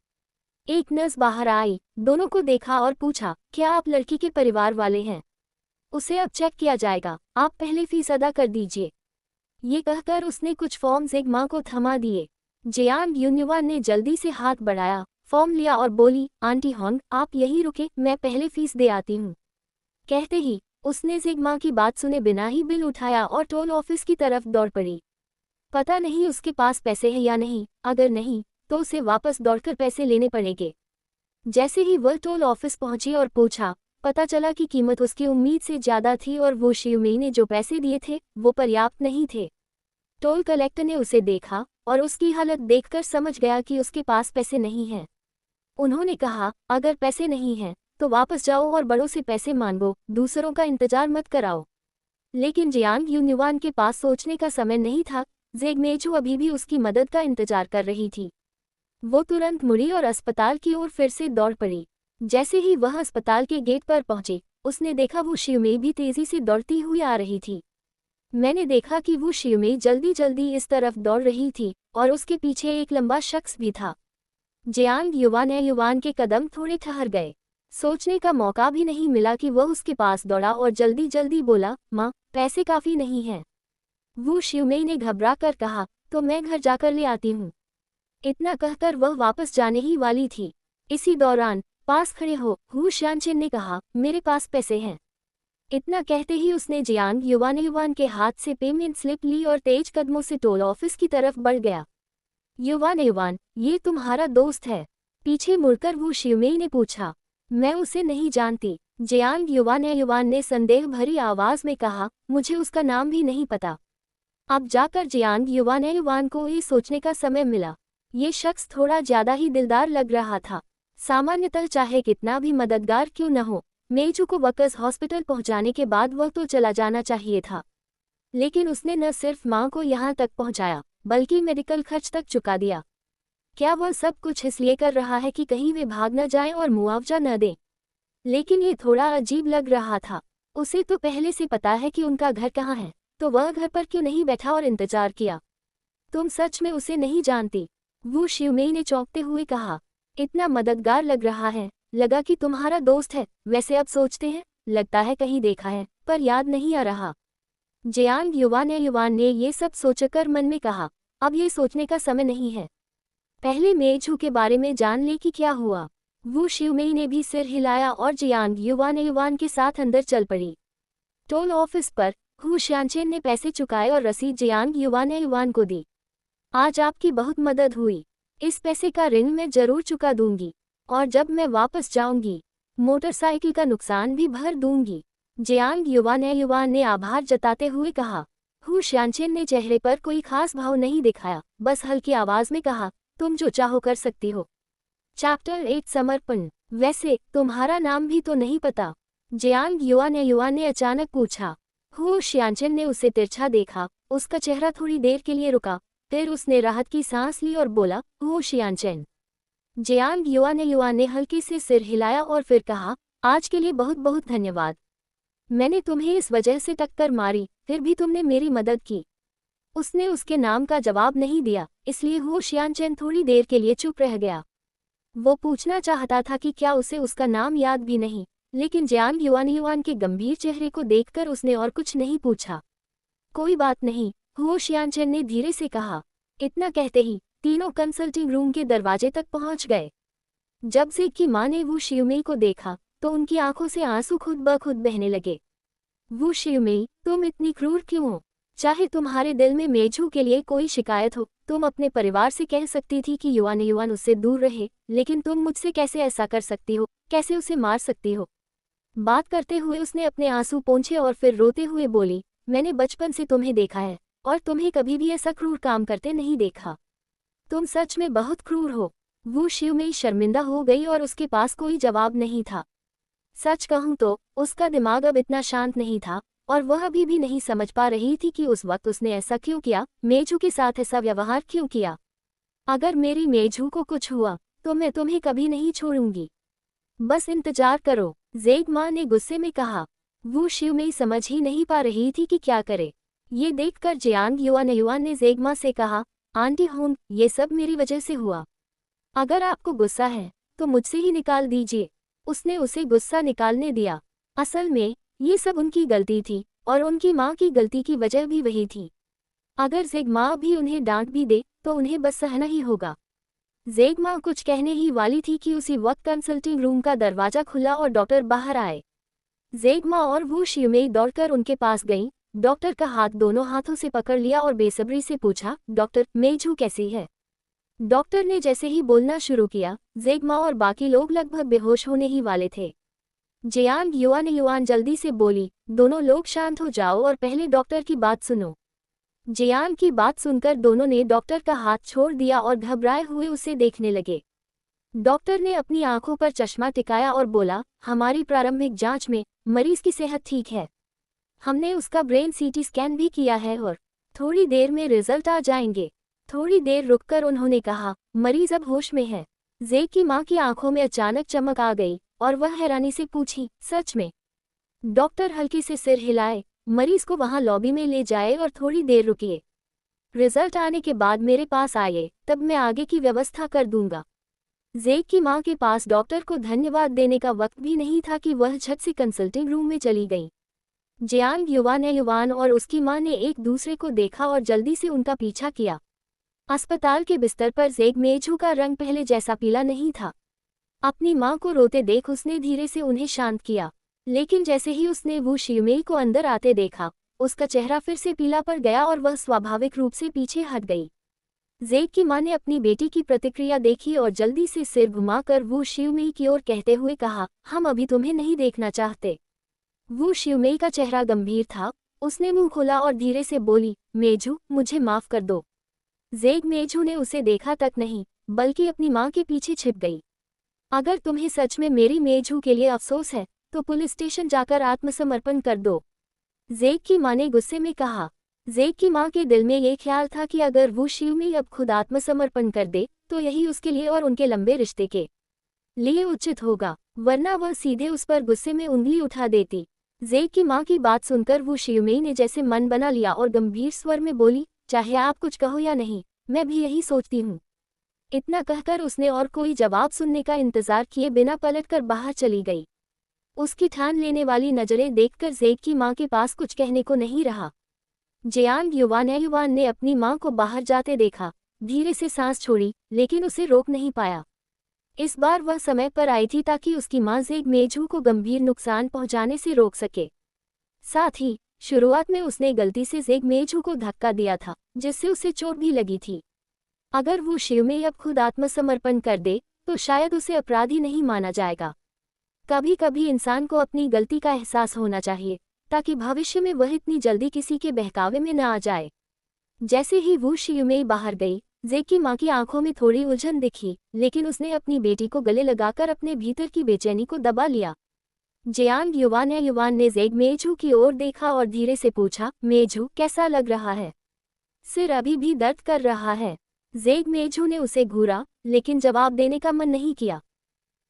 एक नर्स बाहर आई, दोनों को देखा और पूछा, क्या आप लड़की के परिवार वाले हैं? उसे अब चेक किया जाएगा, आप पहले फीस अदा कर दीजिए। ये कहकर उसने कुछ फॉर्म जेग मां को थमा दिए। जियांग यून्युन ने जल्दी से हाथ बढ़ाया, फॉर्म लिया और बोली, आंटी होंग, आप यहीं रुके, मैं पहले फीस दे आती हूँ। कहते ही उसने जेग मां की बात सुने बिना ही बिल उठाया और टोल ऑफिस की तरफ दौड़ पड़ी। पता नहीं उसके पास पैसे हैं या नहीं, अगर नहीं तो उसे वापस दौड़कर पैसे लेने पड़ेंगे। जैसे ही वह टोल ऑफिस पहुंची और पूछा, पता चला कि कीमत उसकी उम्मीद से ज्यादा थी और वो शियुमेई ने जो पैसे दिए थे वो पर्याप्त नहीं थे। टोल कलेक्टर ने उसे देखा और उसकी हालत देखकर समझ गया कि उसके पास पैसे नहीं हैं। उन्होंने कहा, अगर पैसे नहीं हैं तो वापस जाओ और बड़ों से पैसे मांगो, दूसरों का इंतजार मत कराओ। लेकिन जियांग यूनिवान के पास सोचने का समय नहीं था। जेग मेजू अभी भी उसकी मदद का इंतजार कर रही थी। वो तुरंत मुड़ी और अस्पताल की ओर फिर से दौड़ पड़ी। जैसे ही वह अस्पताल के गेट पर पहुंची, उसने देखा वो शियुमे भी तेजी से दौड़ती हुई आ रही थी। मैंने देखा कि वो शियुमे जल्दी जल्दी इस तरफ दौड़ रही थी और उसके पीछे एक लंबा शख्स भी था। जियांग युवान के कदम थोड़े ठहर गए। सोचने का मौका भी नहीं मिला कि वह उसके पास दौड़ा और जल्दी जल्दी बोला, माँ, पैसे काफी नहीं हैं। वो शियुमे ने घबरा कर कहा, तो मैं घर जाकर ले आती हूँ। इतना कहकर वह वापस जाने ही वाली थी। इसी दौरान पास खड़े हु श्यानचेन ने कहा, मेरे पास पैसे हैं। इतना कहते ही उसने जियांग युवान के हाथ से पेमेंट स्लिप ली और तेज कदमों से टोल ऑफिस की तरफ बढ़ गया। युवान, ये तुम्हारा दोस्त है? पीछे मुड़कर वो शियुमे ने पूछा। मैं उसे नहीं जानती, जियांग युवान ने संदेह भरी आवाज में कहा, मुझे उसका नाम भी नहीं पता। अब जाकर जियांग युवान को ये सोचने का समय मिला। ये शख्स थोड़ा ज्यादा ही दिलदार लग रहा था। सामान्यतः चाहे कितना भी मददगार क्यों न हो, मेजू को वकस हॉस्पिटल पहुंचाने के बाद वह तो चला जाना चाहिए था। लेकिन उसने न सिर्फ मां को यहां तक पहुंचाया, बल्कि मेडिकल खर्च तक चुका दिया। क्या वह सब कुछ इसलिए कर रहा है कि कहीं वे भाग न जाएं और मुआवजा न दें? लेकिन ये थोड़ा अजीब लग रहा था। उसे तो पहले से पता है कि उनका घर कहाँ है, तो वह घर पर क्यों नहीं बैठा और इंतजार किया? तुम सच में उसे नहीं जानती? वो शियुमे ने चौंकते हुए कहा। इतना मददगार लग रहा है, लगा कि तुम्हारा दोस्त है। वैसे अब सोचते हैं, लगता है कहीं देखा है, पर याद नहीं आ रहा। जियांग युवान ने ये सब सोचकर मन में कहा, अब ये सोचने का समय नहीं है। पहले मेजू के बारे में जान ले कि क्या हुआ। वो शियुमे ने भी सिर हिलाया और जियांग युवान के साथ अंदर चल पड़ी। टोल ऑफिस पर हु श्यानचेन ने पैसे चुकाए और रसीद जियांग युवान को दी। आज आपकी बहुत मदद हुई। इस पैसे का ऋण मैं जरूर चुका दूंगी, और जब मैं वापस जाऊंगी, मोटरसाइकिल का नुकसान भी भर दूंगी। जियांग युवान ने आभार जताते हुए कहा। हु श्यानचेन ने चेहरे पर कोई खास भाव नहीं दिखाया, बस हल्की आवाज में कहा, तुम जो चाहो कर सकती हो। चैप्टर 8 समर्पण। वैसे तुम्हारा नाम भी तो नहीं पता? जियांग युवान ने अचानक पूछा। हु श्यानचेन ने उसे तिरछा देखा। उसका चेहरा थोड़ी देर के लिए रुका, फिर उसने राहत की सांस ली और बोला, हु श्यानचेन। जियांग युवान ने हल्के से सिर हिलाया और फिर कहा, आज के लिए बहुत बहुत धन्यवाद। मैंने तुम्हें इस वजह से टक्कर मारी, फिर भी तुमने मेरी मदद की। उसने उसके नाम का जवाब नहीं दिया, इसलिए हु श्यानचेन थोड़ी देर के लिए चुप रह गया। वो पूछना चाहता था कि क्या उसे उसका नाम याद भी नहीं, लेकिन जियांग युवान के गंभीर चेहरे को देखकर उसने और कुछ नहीं पूछा। कोई बात नहीं, हु श्यानचेन ने धीरे से कहा। इतना कहते ही तीनों कंसल्टिंग रूम के दरवाजे तक पहुंच गए। जब जेग की मां ने वू शियुमे को देखा, तो उनकी आंखों से आंसू खुद ब खुद बहने लगे। वू शियुमे, तुम इतनी क्रूर क्यों हो? चाहे तुम्हारे दिल में मेजू के लिए कोई शिकायत हो, तुम अपने परिवार से कह सकती थी कि युवान उससे दूर रहे, लेकिन तुम मुझसे कैसे ऐसा कर सकती हो? कैसे उसे मार सकती हो? बात करते हुए उसने अपने आंसू पोंछे और फिर रोते हुए बोली, मैंने बचपन से तुम्हें देखा है, और तुम्हें कभी भी ऐसा क्रूर काम करते नहीं देखा। तुम सच में बहुत क्रूर हो। वू शियुमे शर्मिंदा हो गई और उसके पास कोई जवाब नहीं था। सच कहूं तो उसका दिमाग अब इतना शांत नहीं था, और वह अभी भी नहीं समझ पा रही थी कि उस वक्त उसने ऐसा क्यों किया, मेजू के साथ ऐसा व्यवहार क्यों किया। अगर मेरी मेजू को कुछ हुआ, तो मैं तुम्हें कभी नहीं छोड़ूंगी। बस इंतजार करो, जेग मां ने गुस्से में कहा। वू शियुमे समझ ही नहीं पा रही थी कि क्या करे। ये देखकर जियांग युवान ने जेग मां से कहा, आंटी होंग, ये सब मेरी वजह से हुआ। अगर आपको गुस्सा है, तो मुझसे ही निकाल दीजिए। उसने उसे गुस्सा निकालने दिया। असल में ये सब उनकी गलती थी, और उनकी माँ की गलती की वजह भी वही थी। अगर जेग माँ भी उन्हें डांट भी दे, तो उन्हें बस सहना ही होगा। जेग माँ कुछ कहने ही वाली थी कि उसी वक्त कंसल्टिंग रूम का दरवाजा खुला और डॉक्टर बाहर आए। जेग माँ और वू शियुमे दौड़कर उनके पास गईं। डॉक्टर का हाथ दोनों हाथों से पकड़ लिया और बेसब्री से पूछा, डॉक्टर, मेजू कैसी है? डॉक्टर ने जैसे ही बोलना शुरू किया, जेग माँ और बाकी लोग लगभग बेहोश होने ही वाले थे। जियांग युवान जल्दी से बोली, दोनों लोग शांत हो जाओ और पहले डॉक्टर की बात सुनो। जियांग की बात सुनकर दोनों ने डॉक्टर का हाथ छोड़ दिया और घबराए हुए उसे देखने लगे। डॉक्टर ने अपनी आंखों पर चश्मा टिकाया और बोला, हमारी प्रारंभिक जांच में मरीज की सेहत ठीक है। हमने उसका ब्रेन सीटी स्कैन भी किया है और थोड़ी देर में रिजल्ट आ जाएंगे। थोड़ी देर रुककर उन्होंने कहा, मरीज अब होश में है। ज़ेक की मां की आंखों में अचानक चमक आ गई और वह हैरानी से पूछी, सच में? डॉक्टर हल्के से सिर हिलाए, मरीज को वहां लॉबी में ले जाए और थोड़ी देर रुकिए। रिजल्ट आने के बाद मेरे पास आइए, तब मैं आगे की व्यवस्था कर दूंगा। ज़ेक की मां के पास डॉक्टर को धन्यवाद देने का वक्त भी नहीं था कि वह झट से कंसल्टिंग रूम में चली गई। जियांग युवान और उसकी मां ने एक दूसरे को देखा और जल्दी से उनका पीछा किया। अस्पताल के बिस्तर पर ज़ेक मेजू का रंग पहले जैसा पीला नहीं था। अपनी मां को रोते देख उसने धीरे से उन्हें शांत किया, लेकिन जैसे ही उसने वू शियुमेई को अंदर आते देखा, उसका चेहरा फिर से पीला पड़ गया और वह स्वाभाविक रूप से पीछे हट गई। ज़ेक की मां ने अपनी बेटी की प्रतिक्रिया देखी और जल्दी से सिर घुमाकर वू शियुमेई की ओर कहते हुए कहा, हम अभी तुम्हें नहीं देखना चाहते। वू शियुमेई का चेहरा गंभीर था। उसने मुंह खोला और धीरे से बोली, मेजू, मुझे माफ कर दो। ज़ेक मेजू ने उसे देखा तक नहीं, बल्कि अपनी मां के पीछे छिप गई। अगर तुम्हें सच में मेरी मेजू के लिए अफसोस है, तो पुलिस स्टेशन जाकर आत्मसमर्पण कर दो। ज़ेक की मां ने गुस्से में कहा। ज़ेक की मां के दिल में ये ख्याल था कि अगर वू शियुमेई अब खुद आत्मसमर्पण कर दे, तो यही उसके लिए और उनके लंबे रिश्ते के लिए उचित होगा, वरना वह सीधे उस पर गुस्से में उंगली उठा देती। ज़ेक की मां की बात सुनकर वू शियुमेई ने जैसे मन बना लिया और गंभीर स्वर में बोली, चाहे आप कुछ कहो या नहीं, मैं भी यही सोचती हूँ। इतना कहकर उसने और कोई जवाब सुनने का इंतजार किए बिना पलटकर बाहर चली गई। उसकी ठान लेने वाली नजरें देखकर ज़ेक की मां के पास कुछ कहने को नहीं रहा। जियांग युवान ने अपनी मां को बाहर जाते देखा, धीरे से सांस छोड़ी, लेकिन उसे रोक नहीं पाया। इस बार वह समय पर आई थी ताकि उसकी मां ज़ेक मेजू को गंभीर नुकसान पहुंचाने से रोक सके। साथ ही शुरुआत में उसने गलती से ज़ेक मेजू को धक्का दिया था, जिससे उसे चोट भी लगी थी। अगर वो शियुमेई अब खुद आत्मसमर्पण कर दे, तो शायद उसे अपराधी नहीं माना जाएगा। कभी कभी इंसान को अपनी गलती का एहसास होना चाहिए, ताकि भविष्य में वह इतनी जल्दी किसी के बहकावे में न आ जाए। जैसे ही वू शियुमेई बाहर गई, ज़ेक की मां की आंखों में थोड़ी उलझन दिखी, लेकिन उसने अपनी बेटी को गले लगाकर अपने भीतर की बेचैनी को दबा लिया। जियांग युवान ने ज़ेक मेजू की ओर देखा और धीरे से पूछा, मेजू, कैसा लग रहा है? सिर अभी भी दर्द कर रहा है। ज़ेक मेजू ने उसे घूरा, लेकिन जवाब देने का मन नहीं किया।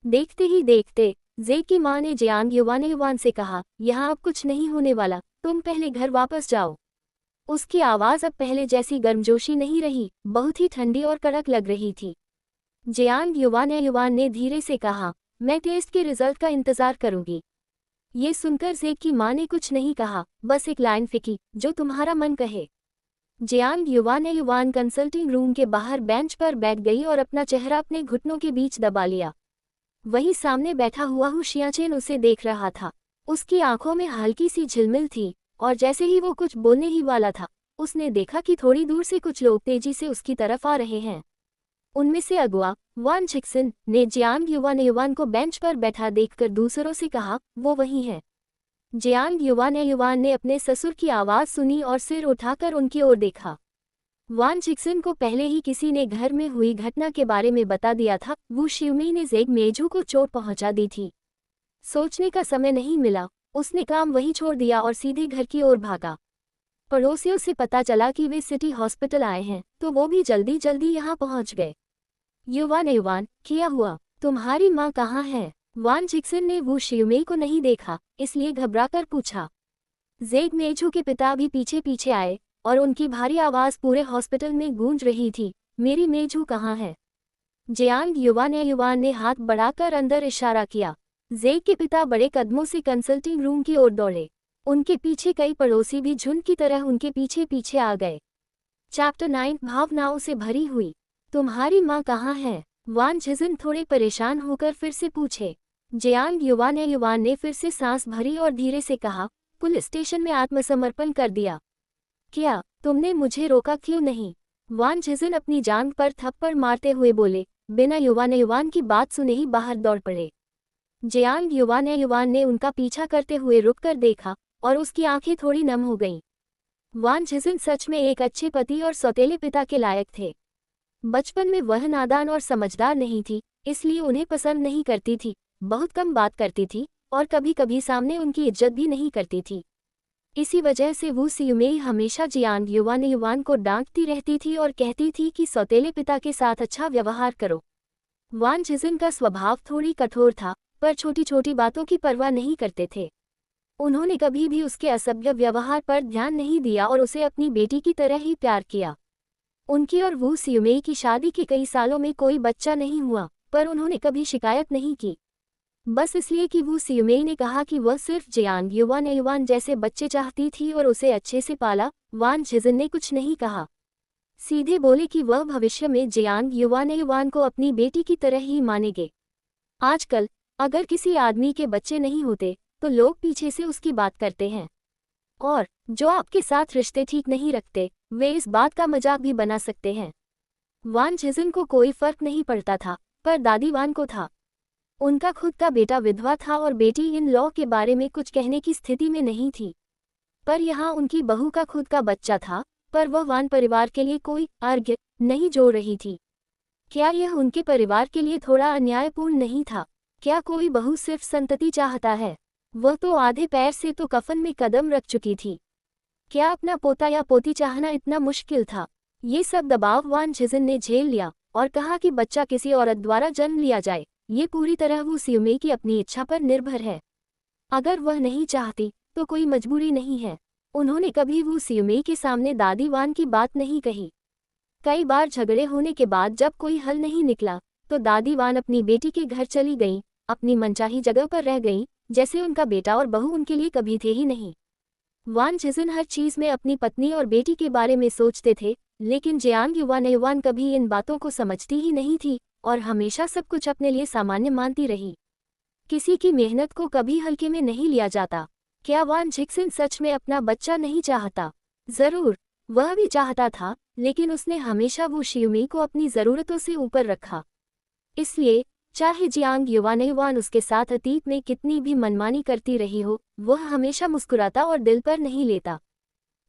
देखते ही देखते ज़ेक की मां ने जियांग युवान से कहा, यहाँ अब कुछ नहीं होने वाला, तुम पहले घर वापस जाओ। उसकी आवाज़ अब पहले जैसी गर्मजोशी नहीं रही, बहुत ही ठंडी और कड़क लग रही थी। जियांग युवान ने धीरे से कहा, मैं टेस्ट के रिजल्ट का इंतजार करूंगी। ये सुनकर ज़ेक की मां ने कुछ नहीं कहा, बस एक लाइन फेंकी, जो तुम्हारा मन कहे। जियांग युवान कंसल्टिंग रूम के बाहर बेंच पर बैठ गई और अपना चेहरा अपने घुटनों के बीच दबा लिया। वहीं सामने बैठा हुआ हु शियाचेन उसे देख रहा था। उसकी आंखों में हल्की सी झिलमिल थी, और जैसे ही वो कुछ बोलने ही वाला था, उसने देखा कि थोड़ी दूर से कुछ लोग तेजी से उसकी तरफ आ रहे हैं। उनमें से अगुआ वान छिक्सिन ने जियांग युवान को बेंच पर बैठा देखकर दूसरों से कहा, वो वही है। जियांग युवान ने अपने ससुर की आवाज़ सुनी और सिर उठाकर उनकी ओर देखा। वान छिक्सिन को पहले ही किसी ने घर में हुई घटना के बारे में बता दिया था। वू शियुमेई ने ज़ेक मेजू को चोट पहुंचा दी थी। सोचने का समय नहीं मिला, उसने काम वहीं छोड़ दिया और सीधे घर की ओर भागा। पड़ोसियों से पता चला कि वे सिटी हॉस्पिटल आए हैं, तो वो भी जल्दी जल्दी यहाँ पहुँच गए। युवान, क्या हुआ? तुम्हारी माँ कहाँ है? वान छिक्सिन ने वू शियुमेई को नहीं देखा, इसलिए घबराकर पूछा। ज़ेक मेजू के पिता भी पीछे पीछे आए, और उनकी भारी आवाज़ पूरे हॉस्पिटल में गूंज रही थी, मेरी मेजू कहाँ है? जियांग युवान ने हाथ बढ़ाकर अंदर इशारा किया। ज़ेक के पिता बड़े कदमों से कंसल्टिंग रूम की ओर दौड़े। उनके पीछे कई पड़ोसी भी झुंड की तरह उनके पीछे पीछे आ गए। चैप्टर 9 भावनाओं से भरी हुई। तुम्हारी माँ कहाँ है? वान छिक्सिन थोड़े परेशान होकर फिर से पूछे। जियांग युवान ने फिर से सांस भरी और धीरे से कहा, पुलिस स्टेशन में आत्मसमर्पण कर दिया। क्या तुमने मुझे रोका क्यों नहीं? वान छिक्सिन अपनी जांघ पर थप्पड़ मारते हुए बोले, बिना युवान की बात सुने ही बाहर दौड़ पड़े। जियांग युवान ने उनका पीछा करते हुए रुककर देखा, और उसकी आंखें थोड़ी नम हो गईं। वान छिक्सिन सच में एक अच्छे पति और सौतेले पिता के लायक थे। बचपन में वह नादान और समझदार नहीं थी, इसलिए उन्हें पसंद नहीं करती थी, बहुत कम बात करती थी और कभी कभी सामने उनकी इज्जत भी नहीं करती थी। इसी वजह से वू सियुमेई हमेशा जियांग युवान को डांटती रहती थी और कहती थी कि सौतेले पिता के साथ अच्छा व्यवहार करो। वान झिजिन का स्वभाव थोड़ी कठोर था, पर छोटी छोटी बातों की परवाह नहीं करते थे। उन्होंने कभी भी उसके असभ्य व्यवहार पर ध्यान नहीं दिया और उसे अपनी बेटी की तरह ही प्यार किया। उनकी और वू सियुमेई की शादी के कई सालों में कोई बच्चा नहीं हुआ, पर उन्होंने कभी शिकायत नहीं की, बस इसलिए कि वू सियुमेई ने कहा कि वह सिर्फ जियांग युवान जैसे बच्चे चाहती थी और उसे अच्छे से पाला। वान झिजिन ने कुछ नहीं कहा, सीधे बोले कि वह भविष्य में जियांग युवान को अपनी बेटी की तरह ही मानेंगे। आजकल अगर किसी आदमी के बच्चे नहीं होते तो लोग पीछे से उसकी बात करते हैं, और जो आपके साथ रिश्ते ठीक नहीं रखते वे इस बात का मजाक भी बना सकते हैं। वान झिजिन को कोई फर्क नहीं पड़ता था, पर दादी वान को था। उनका खुद का बेटा विधवा था और बेटी इन लॉ के बारे में कुछ कहने की स्थिति में नहीं थी, पर यहाँ उनकी बहू का खुद का बच्चा था, पर वह वान परिवार के लिए कोई अर्घ्य नहीं जोड़ रही थी। क्या यह उनके परिवार के लिए थोड़ा अन्यायपूर्ण नहीं था? क्या कोई बहू सिर्फ संतति चाहता है? वह तो आधे पैर से तो कफन में कदम रख चुकी थी। क्या अपना पोता या पोती चाहना इतना मुश्किल था? ये सब दबाव वान झिजिन ने झेल लिया और कहा कि बच्चा किसी औरत द्वारा जन्म लिया जाए, ये पूरी तरह वू सियुमेई की अपनी इच्छा पर निर्भर है। अगर वह नहीं चाहती तो कोई मजबूरी नहीं है। उन्होंने कभी वू सियुमेई के सामने दादी वान की बात नहीं कही। कई बार झगड़े होने के बाद जब कोई हल नहीं निकला तो दादी वान अपनी बेटी के घर चली गईं, अपनी मनचाही जगह पर रह गईं, जैसे उनका बेटा और बहू उनके लिए कभी थे ही नहीं। वान झिजिन हर चीज में अपनी पत्नी और बेटी के बारे में सोचते थे, लेकिन जियांग युवान कभी इन बातों को समझती ही नहीं थी और हमेशा सब कुछ अपने लिए सामान्य मानती रही। किसी की मेहनत को कभी हल्के में नहीं लिया जाता। क्या वान झिक्सिन सच में अपना बच्चा नहीं चाहता? जरूर, वह भी चाहता था, लेकिन उसने हमेशा वू सियुमेई को अपनी जरूरतों से ऊपर रखा। इसलिए चाहे जियांग युवान उसके साथ अतीत में कितनी भी मनमानी करती रही हो, वह हमेशा मुस्कुराता और दिल पर नहीं लेता।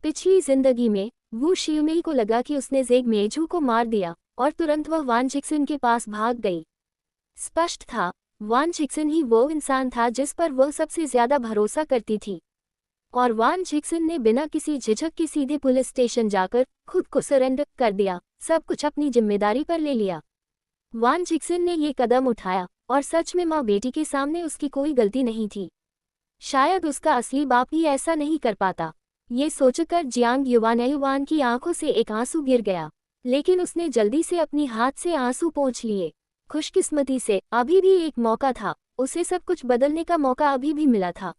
पिछली जिंदगी में वू सियुमेई को लगा कि उसने ज़ेग मेजू को मार दिया और तुरंत वह वान झिक्सिन के पास भाग गई। स्पष्ट था, वान झिक्सिन ही वो इंसान था जिस पर वह सबसे ज्यादा भरोसा करती थी, और वान झिक्सिन ने बिना किसी झिझक के सीधे पुलिस स्टेशन जाकर खुद को सरेंडर कर दिया, सब कुछ अपनी जिम्मेदारी पर ले लिया। वान झिक्सिन ने ये कदम उठाया और सच में माँ बेटी के सामने उसकी कोई गलती नहीं थी। शायद उसका असली बाप ही ऐसा नहीं कर पाता। ये सोचकर जियांग युवान की आंखों से एक आंसू गिर गया, लेकिन उसने जल्दी से अपनी हाथ से आंसू पोंछ लिए। खुशकिस्मती से अभी भी एक मौका था, उसे सब कुछ बदलने का मौका अभी भी मिला था।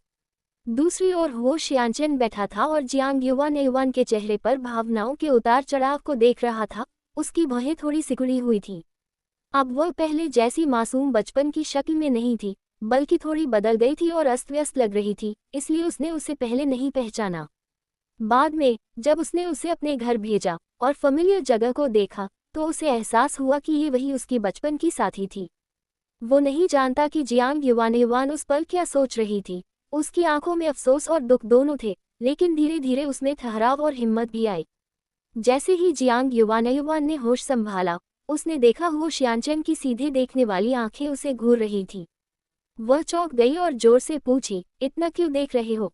दूसरी ओर हो शियानचेन बैठा था और जियांग युवान के चेहरे पर भावनाओं के उतार चढ़ाव को देख रहा था। उसकी भौहें थोड़ी सिकुड़ी हुई थी। अब वह पहले जैसी मासूम बचपन की शक्ल में नहीं थी, बल्कि थोड़ी बदल गई थी और अस्त व्यस्त लग रही थी, इसलिए उसने उसे पहले नहीं पहचाना। बाद में जब उसने उसे अपने घर भेजा और फैमिलियर जगह को देखा तो उसे एहसास हुआ कि ये वही उसकी बचपन की साथी थी। वो नहीं जानता कि जियांग युवान उस पल क्या सोच रही थी। उसकी आंखों में अफसोस और दुख दोनों थे, लेकिन धीरे धीरे उसमें ठहराव और हिम्मत भी आई। जैसे ही जियांग युवान ने होश संभाला, उसने देखा हो शियानचेन की सीधे देखने वाली आंखें उसे घूर रही थीं। वह चौंक गई और जोर से पूछी, इतना क्यों देख रहे हो?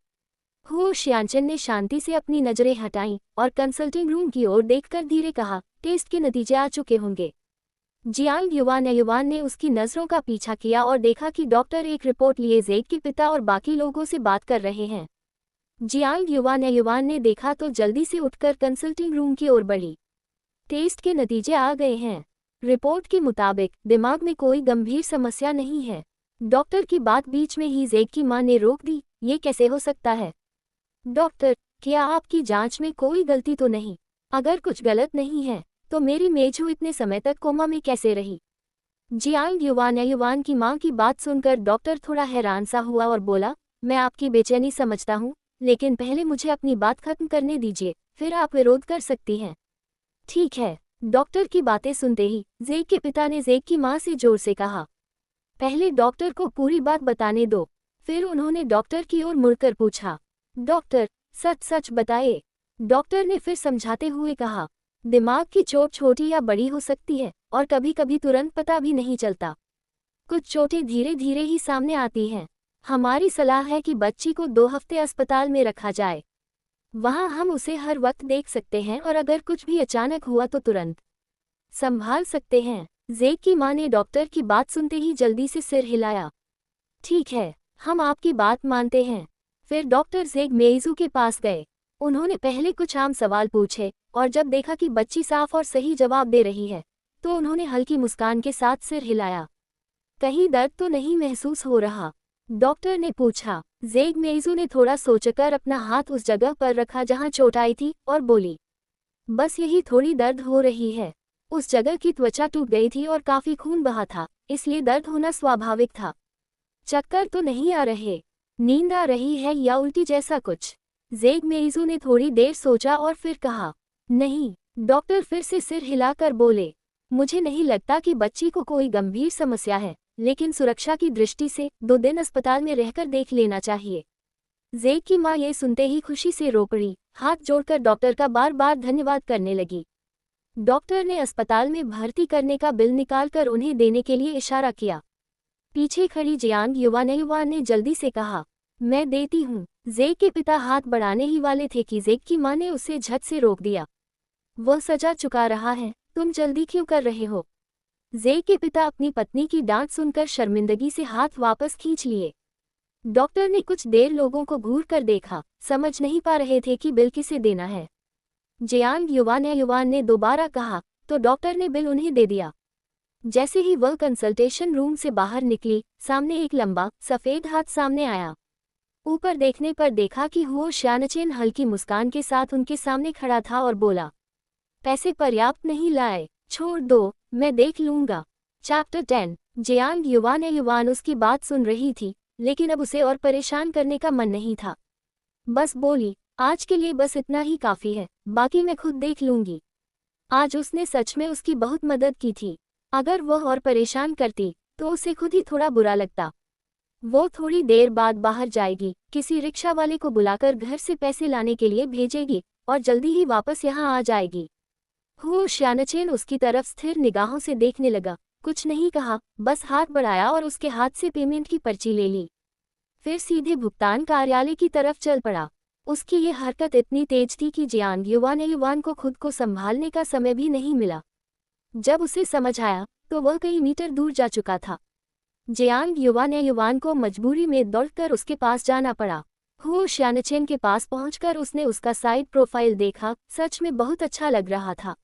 हो शियानचेन ने शांति से अपनी नजरें हटाईं और कंसल्टिंग रूम की ओर देखकर धीरे कहा, टेस्ट के नतीजे आ चुके होंगे। जियांग युवान ने उसकी नजरों का पीछा किया और देखा कि डॉक्टर एक रिपोर्ट लिए ज़ेग के पिता और बाकी लोगों से बात कर रहे हैं। जियांग युवान ने देखा तो जल्दी से उठकर कंसल्टिंग रूम की ओर बढ़ी। टेस्ट के नतीजे आ गए हैं। रिपोर्ट के मुताबिक दिमाग में कोई गंभीर समस्या नहीं है। डॉक्टर की बात बीच में ही ज़ेग की मां ने रोक दी, ये कैसे हो सकता है? डॉक्टर, क्या आपकी जांच में कोई गलती तो नहीं? अगर कुछ गलत नहीं है तो मेरी मेजू इतने समय तक कोमा में कैसे रही? जियांग युवान की मां की बात सुनकर डॉक्टर थोड़ा हैरान सा हुआ और बोला, मैं आपकी बेचैनी समझता हूँ, लेकिन पहले मुझे अपनी बात खत्म करने दीजिए, फिर आप विरोध कर सकती हैं। ठीक है। डॉक्टर की बातें सुनते ही ज़ेग के पिता ने ज़ेग की मां से जोर से कहा, पहले डॉक्टर को पूरी बात बताने दो। फिर उन्होंने डॉक्टर की ओर मुड़कर पूछा, डॉक्टर, सच सच बताइए। डॉक्टर ने फिर समझाते हुए कहा, दिमाग की चोट छोटी या बड़ी हो सकती है और कभी कभी तुरंत पता भी नहीं चलता। कुछ चोटें धीरे धीरे ही सामने आती हैं। हमारी सलाह है कि बच्ची को 2 हफ्ते अस्पताल में रखा जाए। वहाँ हम उसे हर वक्त देख सकते हैं और अगर कुछ भी अचानक हुआ तो तुरंत संभाल सकते हैं। ज़ेक की माँ ने डॉक्टर की बात सुनते ही जल्दी से सिर हिलाया। ठीक है, हम आपकी बात मानते हैं। फिर डॉक्टर ज़ेक मेइज़ू के पास गए। उन्होंने पहले कुछ आम सवाल पूछे और जब देखा कि बच्ची साफ और सही जवाब दे रही है, तो उन्होंने हल्की मुस्कान के साथ सिर हिलाया। कहीं दर्द तो नहीं महसूस हो रहा? डॉक्टर ने पूछा। ज़ेक मेइज़ू ने थोड़ा सोचकर अपना हाथ उस जगह पर रखा जहां चोट आई थी और बोली, बस यही थोड़ी दर्द हो रही है। उस जगह की त्वचा टूट गई थी और काफी खून बहा था, इसलिए दर्द होना स्वाभाविक था। चक्कर तो नहीं आ रहे? नींद आ रही है या उल्टी जैसा कुछ? ज़ेक मेइज़ू ने थोड़ी देर सोचा और फिर कहा, नहीं। डॉक्टर फिर से सिर हिलाकर बोले, मुझे नहीं लगता कि बच्ची को कोई गंभीर समस्या है, लेकिन सुरक्षा की दृष्टि से 2 दिन अस्पताल में रहकर देख लेना चाहिए। ज़ेक की माँ ये सुनते ही खुशी से रो पड़ी, हाथ जोड़कर डॉक्टर का बार बार धन्यवाद करने लगी। डॉक्टर ने अस्पताल में भर्ती करने का बिल निकालकर उन्हें देने के लिए इशारा किया। पीछे खड़ी जियांग युवान ने जल्दी से कहा, मैं देती हूँ। ज़ेक के पिता हाथ बढ़ाने ही वाले थे कि ज़ेक की माँ ने उसे झट से रोक दिया। वह सजा चुका रहा है, तुम जल्दी क्यों कर रहे हो? ज़ेक के पिता अपनी पत्नी की डांट सुनकर शर्मिंदगी से हाथ वापस खींच लिए। डॉक्टर ने कुछ देर लोगों को घूर कर देखा, समझ नहीं पा रहे थे कि बिल किसे देना है। जियांग युवान ने दोबारा कहा, तो डॉक्टर ने बिल उन्हें दे दिया। जैसे ही वह कंसल्टेशन रूम से बाहर निकली, सामने एक लंबा, सफ़ेद हाथ सामने आया। ऊपर देखने पर देखा कि हुओ श्यानचेन हल्की मुस्कान के साथ उनके सामने खड़ा था और बोला, पैसे पर्याप्त नहीं लाए, छोड़ दो, मैं देख लूँगा। चैप्टर 10। जियांग युवान उसकी बात सुन रही थी, लेकिन अब उसे और परेशान करने का मन नहीं था। बस बोली, आज के लिए बस इतना ही काफ़ी है, बाकी मैं खुद देख लूँगी। आज उसने सच में उसकी बहुत मदद की थी। अगर वह और परेशान करती, तो उसे खुद ही थोड़ा बुरा लगता। वो थोड़ी देर बाद बाहर जाएगी, किसी रिक्शा वाले को बुलाकर घर से पैसे लाने के लिए भेजेगी और जल्दी ही वापस यहाँ आ जाएगी। हुओ श्यानचेन उसकी तरफ स्थिर निगाहों से देखने लगा, कुछ नहीं कहा, बस हाथ बढ़ाया और उसके हाथ से पेमेंट की पर्ची ले ली। फिर सीधे भुगतान कार्यालय की तरफ चल पड़ा। उसकी ये हरकत इतनी तेज थी कि जियांग युवान को खुद को संभालने का समय भी नहीं मिला। जब उसे समझ आया, तो वह कई मीटर दूर जा चुका था। जियांग युवान को मजबूरी में दौड़कर उसके पास जाना पड़ा। हुओ श्यानचेन के पास पहुंचकर उसने उसका साइड प्रोफाइल देखा, सच में बहुत अच्छा लग रहा था।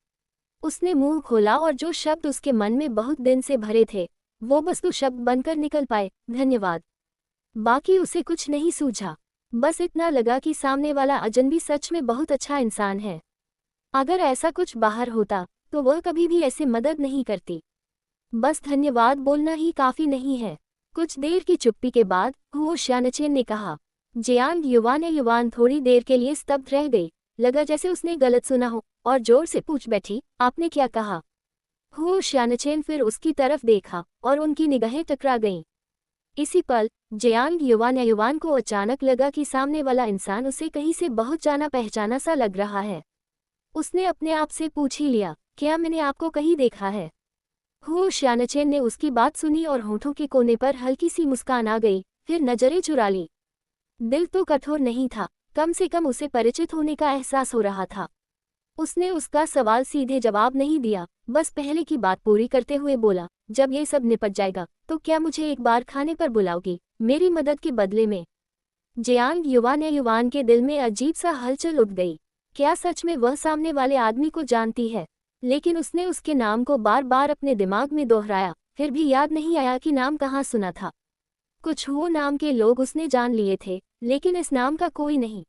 उसने मुंह खोला और जो शब्द उसके मन में बहुत दिन से भरे थे, वो बस 2 शब्द बनकर निकल पाए, धन्यवाद। बाकी उसे कुछ नहीं सूझा, बस इतना लगा कि सामने वाला अजनबी सच में बहुत अच्छा इंसान है। अगर ऐसा कुछ बाहर होता, तो वह कभी भी ऐसे मदद नहीं करती। बस धन्यवाद बोलना ही काफ़ी नहीं है। कुछ देर की चुप्पी के बाद हुओ श्यानचेन ने कहा। जियांग युवान थोड़ी देर के लिए स्तब्ध रह गई, लगा जैसे उसने गलत सुना हो, और जोर से पूछ बैठी, आपने क्या कहा? हुओ श्यानचेन फिर उसकी तरफ देखा और उनकी निगाहें टकरा गईं। इसी पल जियांग युवान को अचानक लगा कि सामने वाला इंसान उसे कहीं से बहुत जाना पहचाना सा लग रहा है। उसने अपने आप से पूछ ही लिया, क्या मैंने आपको कहीं देखा है? हुओ श्यानचेन ने उसकी बात सुनी और होठों के कोने पर हल्की सी मुस्कान आ गई, फिर नजरें चुरा ली। दिल तो कठोर नहीं था, कम से कम उसे परिचित होने का एहसास हो रहा था। उसने उसका सवाल सीधे जवाब नहीं दिया, बस पहले की बात पूरी करते हुए बोला, जब ये सब निपट जाएगा, तो क्या मुझे एक बार खाने पर बुलाओगी, मेरी मदद के बदले में? जियांग युवान के दिल में अजीब सा हलचल उठ गई। क्या सच में वह सामने वाले आदमी को जानती है? लेकिन उसने उसके नाम को बार बार अपने दिमाग में दोहराया, फिर भी याद नहीं आया कि नाम कहाँ सुना था। कुछ हुओ नाम के लोग उसने जान लिए थे, लेकिन इस नाम का कोई नहीं।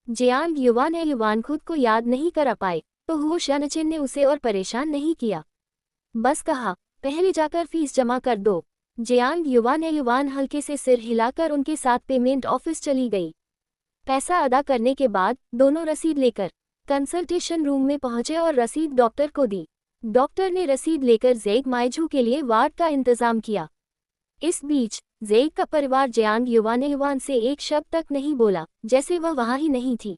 जियांग युवान खुद को याद नहीं कर पाए, तो हुओ श्यानचेन ने उसे और परेशान नहीं किया। बस कहा, पहले जाकर फीस जमा कर दो। जियांग युवान हल्के से सिर हिलाकर उनके साथ पेमेंट ऑफिस चली गई। पैसा अदा करने के बाद दोनों रसीद लेकर कंसल्टेशन रूम में पहुंचे और रसीद डॉक्टर को दी। डॉक्टर ने रसीद लेकर ज़ेक माइझू के लिए वार्ड का इंतजाम किया। इस बीच ज़ेक का परिवार जियांग युवान से एक शब्द तक नहीं बोला, जैसे वह वहाँ ही नहीं थी।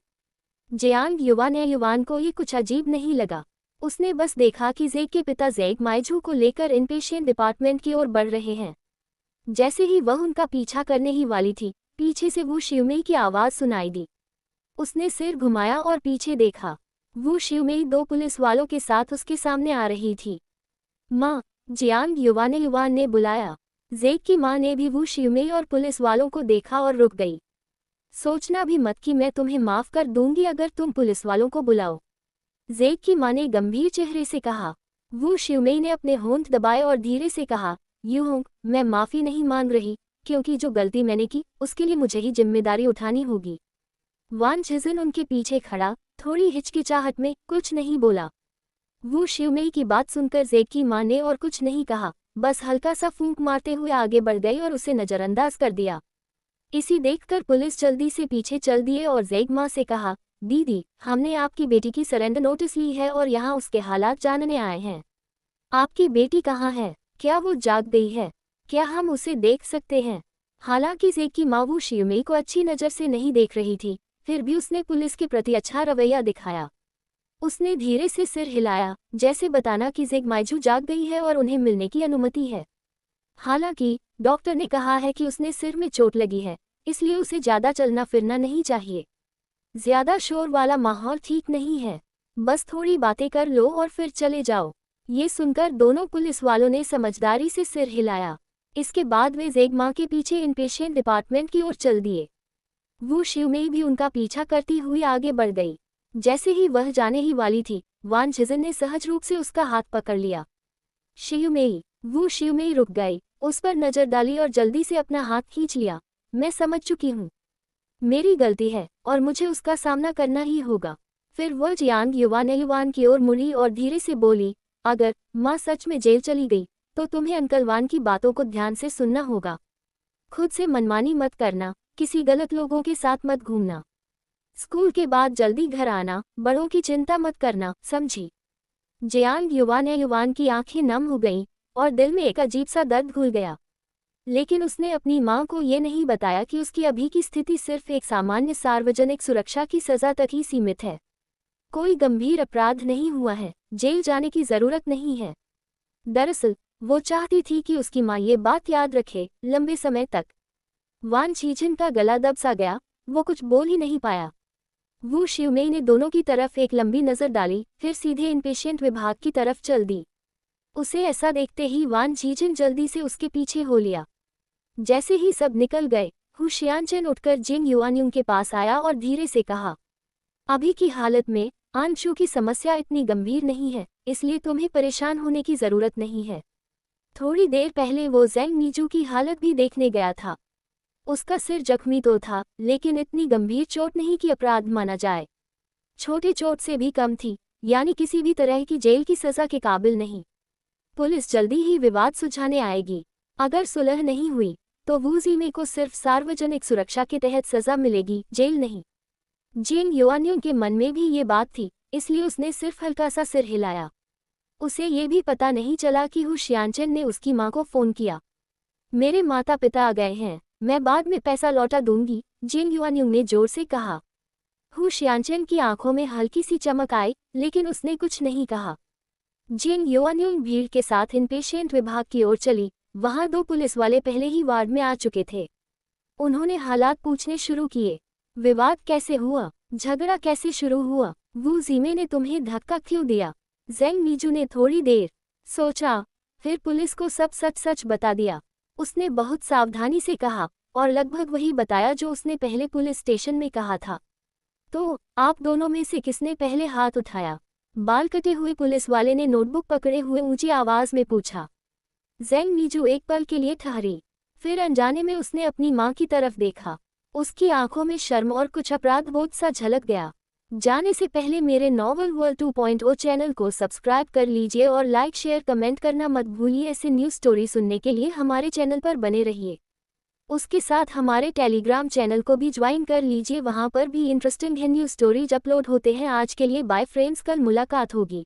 जियांग युवान को ये कुछ अजीब नहीं लगा। उसने बस देखा कि ज़ेक के पिता ज़ेक माइझू को लेकर इनपेशेंट डिपार्टमेंट की ओर बढ़ रहे हैं। जैसे ही वह उनका पीछा करने ही वाली थी, पीछे से वू शिवमेई की आवाज़ सुनाई दी। उसने सिर घुमाया और पीछे देखा। वू शिवमेई 2 पुलिस वालों के साथ उसके सामने आ रही थी। माँ, जियांग युवान ने बुलाया। जेक की माँ ने भी वू शिवमेई और पुलिस वालों को देखा और रुक गई। सोचना भी मत कि मैं तुम्हें माफ़ कर दूंगी अगर तुम पुलिस वालों को बुलाओ, जेक की माँ ने गंभीर चेहरे से कहा। वू शिवमेई ने अपने होंठ दबाए और धीरे से कहा, यूहोंग, मैं माफ़ी नहीं मांग रही, क्योंकि जो गलती मैंने की उसके लिए मुझे ही जिम्मेदारी उठानी होगी। वान झिजन उनके पीछे खड़ा थोड़ी हिचकिचाहट में कुछ नहीं बोला। वू शिवमेई की बात सुनकर जेक की माँ ने और कुछ नहीं कहा, बस हल्का सा फूंक मारते हुए आगे बढ़ गई और उसे नज़रअंदाज कर दिया। इसी देखकर पुलिस जल्दी से पीछे चल दिए और जेक माँ से कहा, दीदी, हमने आपकी बेटी की सरेंडर नोटिस ली है और यहाँ उसके हालात जानने आए हैं। आपकी बेटी कहाँ है? क्या वो जाग गई है? क्या हम उसे देख सकते हैं? हालांकि जेक की माँ वू शिवमेई को अच्छी नज़र से नहीं देख रही थी, फिर भी उसने पुलिस के प्रति अच्छा रवैया दिखाया। उसने धीरे से सिर हिलाया, जैसे बताना कि जेक माइजू जाग गई है और उन्हें मिलने की अनुमति है। हालांकि डॉक्टर ने कहा है कि उसने सिर में चोट लगी है, इसलिए उसे ज़्यादा चलना फिरना नहीं चाहिए। ज़्यादा शोर वाला माहौल ठीक नहीं है, बस थोड़ी बातें कर लो और फिर चले जाओ। ये सुनकर दोनों पुलिस वालों ने समझदारी से सिर हिलाया। इसके बाद वे जेक माँ के पीछे इनपेशेंट डिपार्टमेंट की ओर चल दिए। वू शिवमेई भी उनका पीछा करती हुई आगे बढ़ गई। जैसे ही वह जाने ही वाली थी, वान झिजन ने सहज रूप से उसका हाथ पकड़ लिया। शिवमेई, वू शिवमेई रुक गई, उस पर नजर डाली और जल्दी से अपना हाथ खींच लिया। मैं समझ चुकी हूँ, मेरी गलती है और मुझे उसका सामना करना ही होगा। फिर वह जियांग युवान की ओर मुड़ी और धीरे से बोली, अगर माँ सच में जेल चली गई तो तुम्हें अंकल वान की बातों को ध्यान से सुनना होगा। खुद से मनमानी मत करना, किसी गलत लोगों के साथ मत घूमना। स्कूल के बाद जल्दी घर आना, बड़ों की चिंता मत करना, समझी? जियांग युवान की आंखें नम हो गईं और दिल में एक अजीब सा दर्द घुल गया। लेकिन उसने अपनी मां को ये नहीं बताया कि उसकी अभी की स्थिति सिर्फ एक सामान्य सार्वजनिक सुरक्षा की सजा तक ही सीमित है। कोई गंभीर अपराध नहीं हुआ है, जेल जाने की जरूरत नहीं है। दरअसल वो चाहती थी कि उसकी मां ये बात याद रखे लंबे समय तक। वान झिजन का गला दब सा गया, वो कुछ बोल ही नहीं पाया। वू शिवमेई ने दोनों की तरफ एक लंबी नज़र डाली, फिर सीधे इनपेशेंट विभाग की तरफ चल दी। उसे ऐसा देखते ही वान झिजन जल्दी से उसके पीछे हो लिया। जैसे ही सब निकल गए, हु शियानचन उठकर जिंग युआनयुंग के पास आया और धीरे से कहा, अभी की हालत में आंशु की समस्या इतनी गंभीर नहीं है, इसलिए तुम्हें परेशान होने की ज़रूरत नहीं है। थोड़ी देर पहले वो ज़ेंग मीजू की हालत भी देखने गया था। उसका सिर जख्मी तो था, लेकिन इतनी गंभीर चोट नहीं कि अपराध माना जाए। छोटी चोट से भी कम थी, यानी किसी भी तरह की जेल की सज़ा के काबिल नहीं। पुलिस जल्दी ही विवाद सुलझाने आएगी। अगर सुलह नहीं हुई तो वू ज़िमे को सिर्फ सार्वजनिक सुरक्षा के तहत सज़ा मिलेगी, जेल नहीं। जिंग युआनयुंग के मन में भी ये बात थी, इसलिए उसने सिर्फ हल्का सा सिर हिलाया। उसे ये भी पता नहीं चला कि हु शियानचन ने उसकी माँ को फ़ोन किया। मेरे माता पिता आ गए हैं, मैं बाद में पैसा लौटा दूंगी, जिंग युआनयुंग ने जोर से कहा। हु शियानचन की आंखों में हल्की सी चमक आई, लेकिन उसने कुछ नहीं कहा। जिंग युआनयुंग भीड़ के साथ इनपेशेंट विभाग की ओर चली। वहां 2 पुलिस वाले पहले ही वार्ड में आ चुके थे। उन्होंने हालात पूछने शुरू किए। विवाद कैसे हुआ? झगड़ा कैसे शुरू हुआ? वू ज़िमे ने तुम्हें धक्का क्यों दिया? ज़ेंग मीजू ने थोड़ी देर सोचा, फिर पुलिस को सब सच सच बता दिया। उसने बहुत सावधानी से कहा और लगभग वही बताया जो उसने पहले पुलिस स्टेशन में कहा था। तो आप दोनों में से किसने पहले हाथ उठाया? बाल कटे हुए पुलिस वाले ने नोटबुक पकड़े हुए ऊंची आवाज में पूछा। ज़ेंग मीजू एक पल के लिए ठहरी, फिर अनजाने में उसने अपनी माँ की तरफ देखा। उसकी आंखों में शर्म और कुछ अपराध बोध सा झलक गया। जाने से पहले मेरे नॉवल वर्ल्ड 2.0 चैनल को सब्सक्राइब कर लीजिए और लाइक शेयर कमेंट करना मत भूलिए। ऐसे न्यूज़ स्टोरी सुनने के लिए हमारे चैनल पर बने रहिए। उसके साथ हमारे टेलीग्राम चैनल को भी ज्वाइन कर लीजिए, वहां पर भी इंटरेस्टिंग न्यूज़ स्टोरीज अपलोड होते हैं। आज के लिए बाय फ्रेंड्स, कल मुलाकात होगी।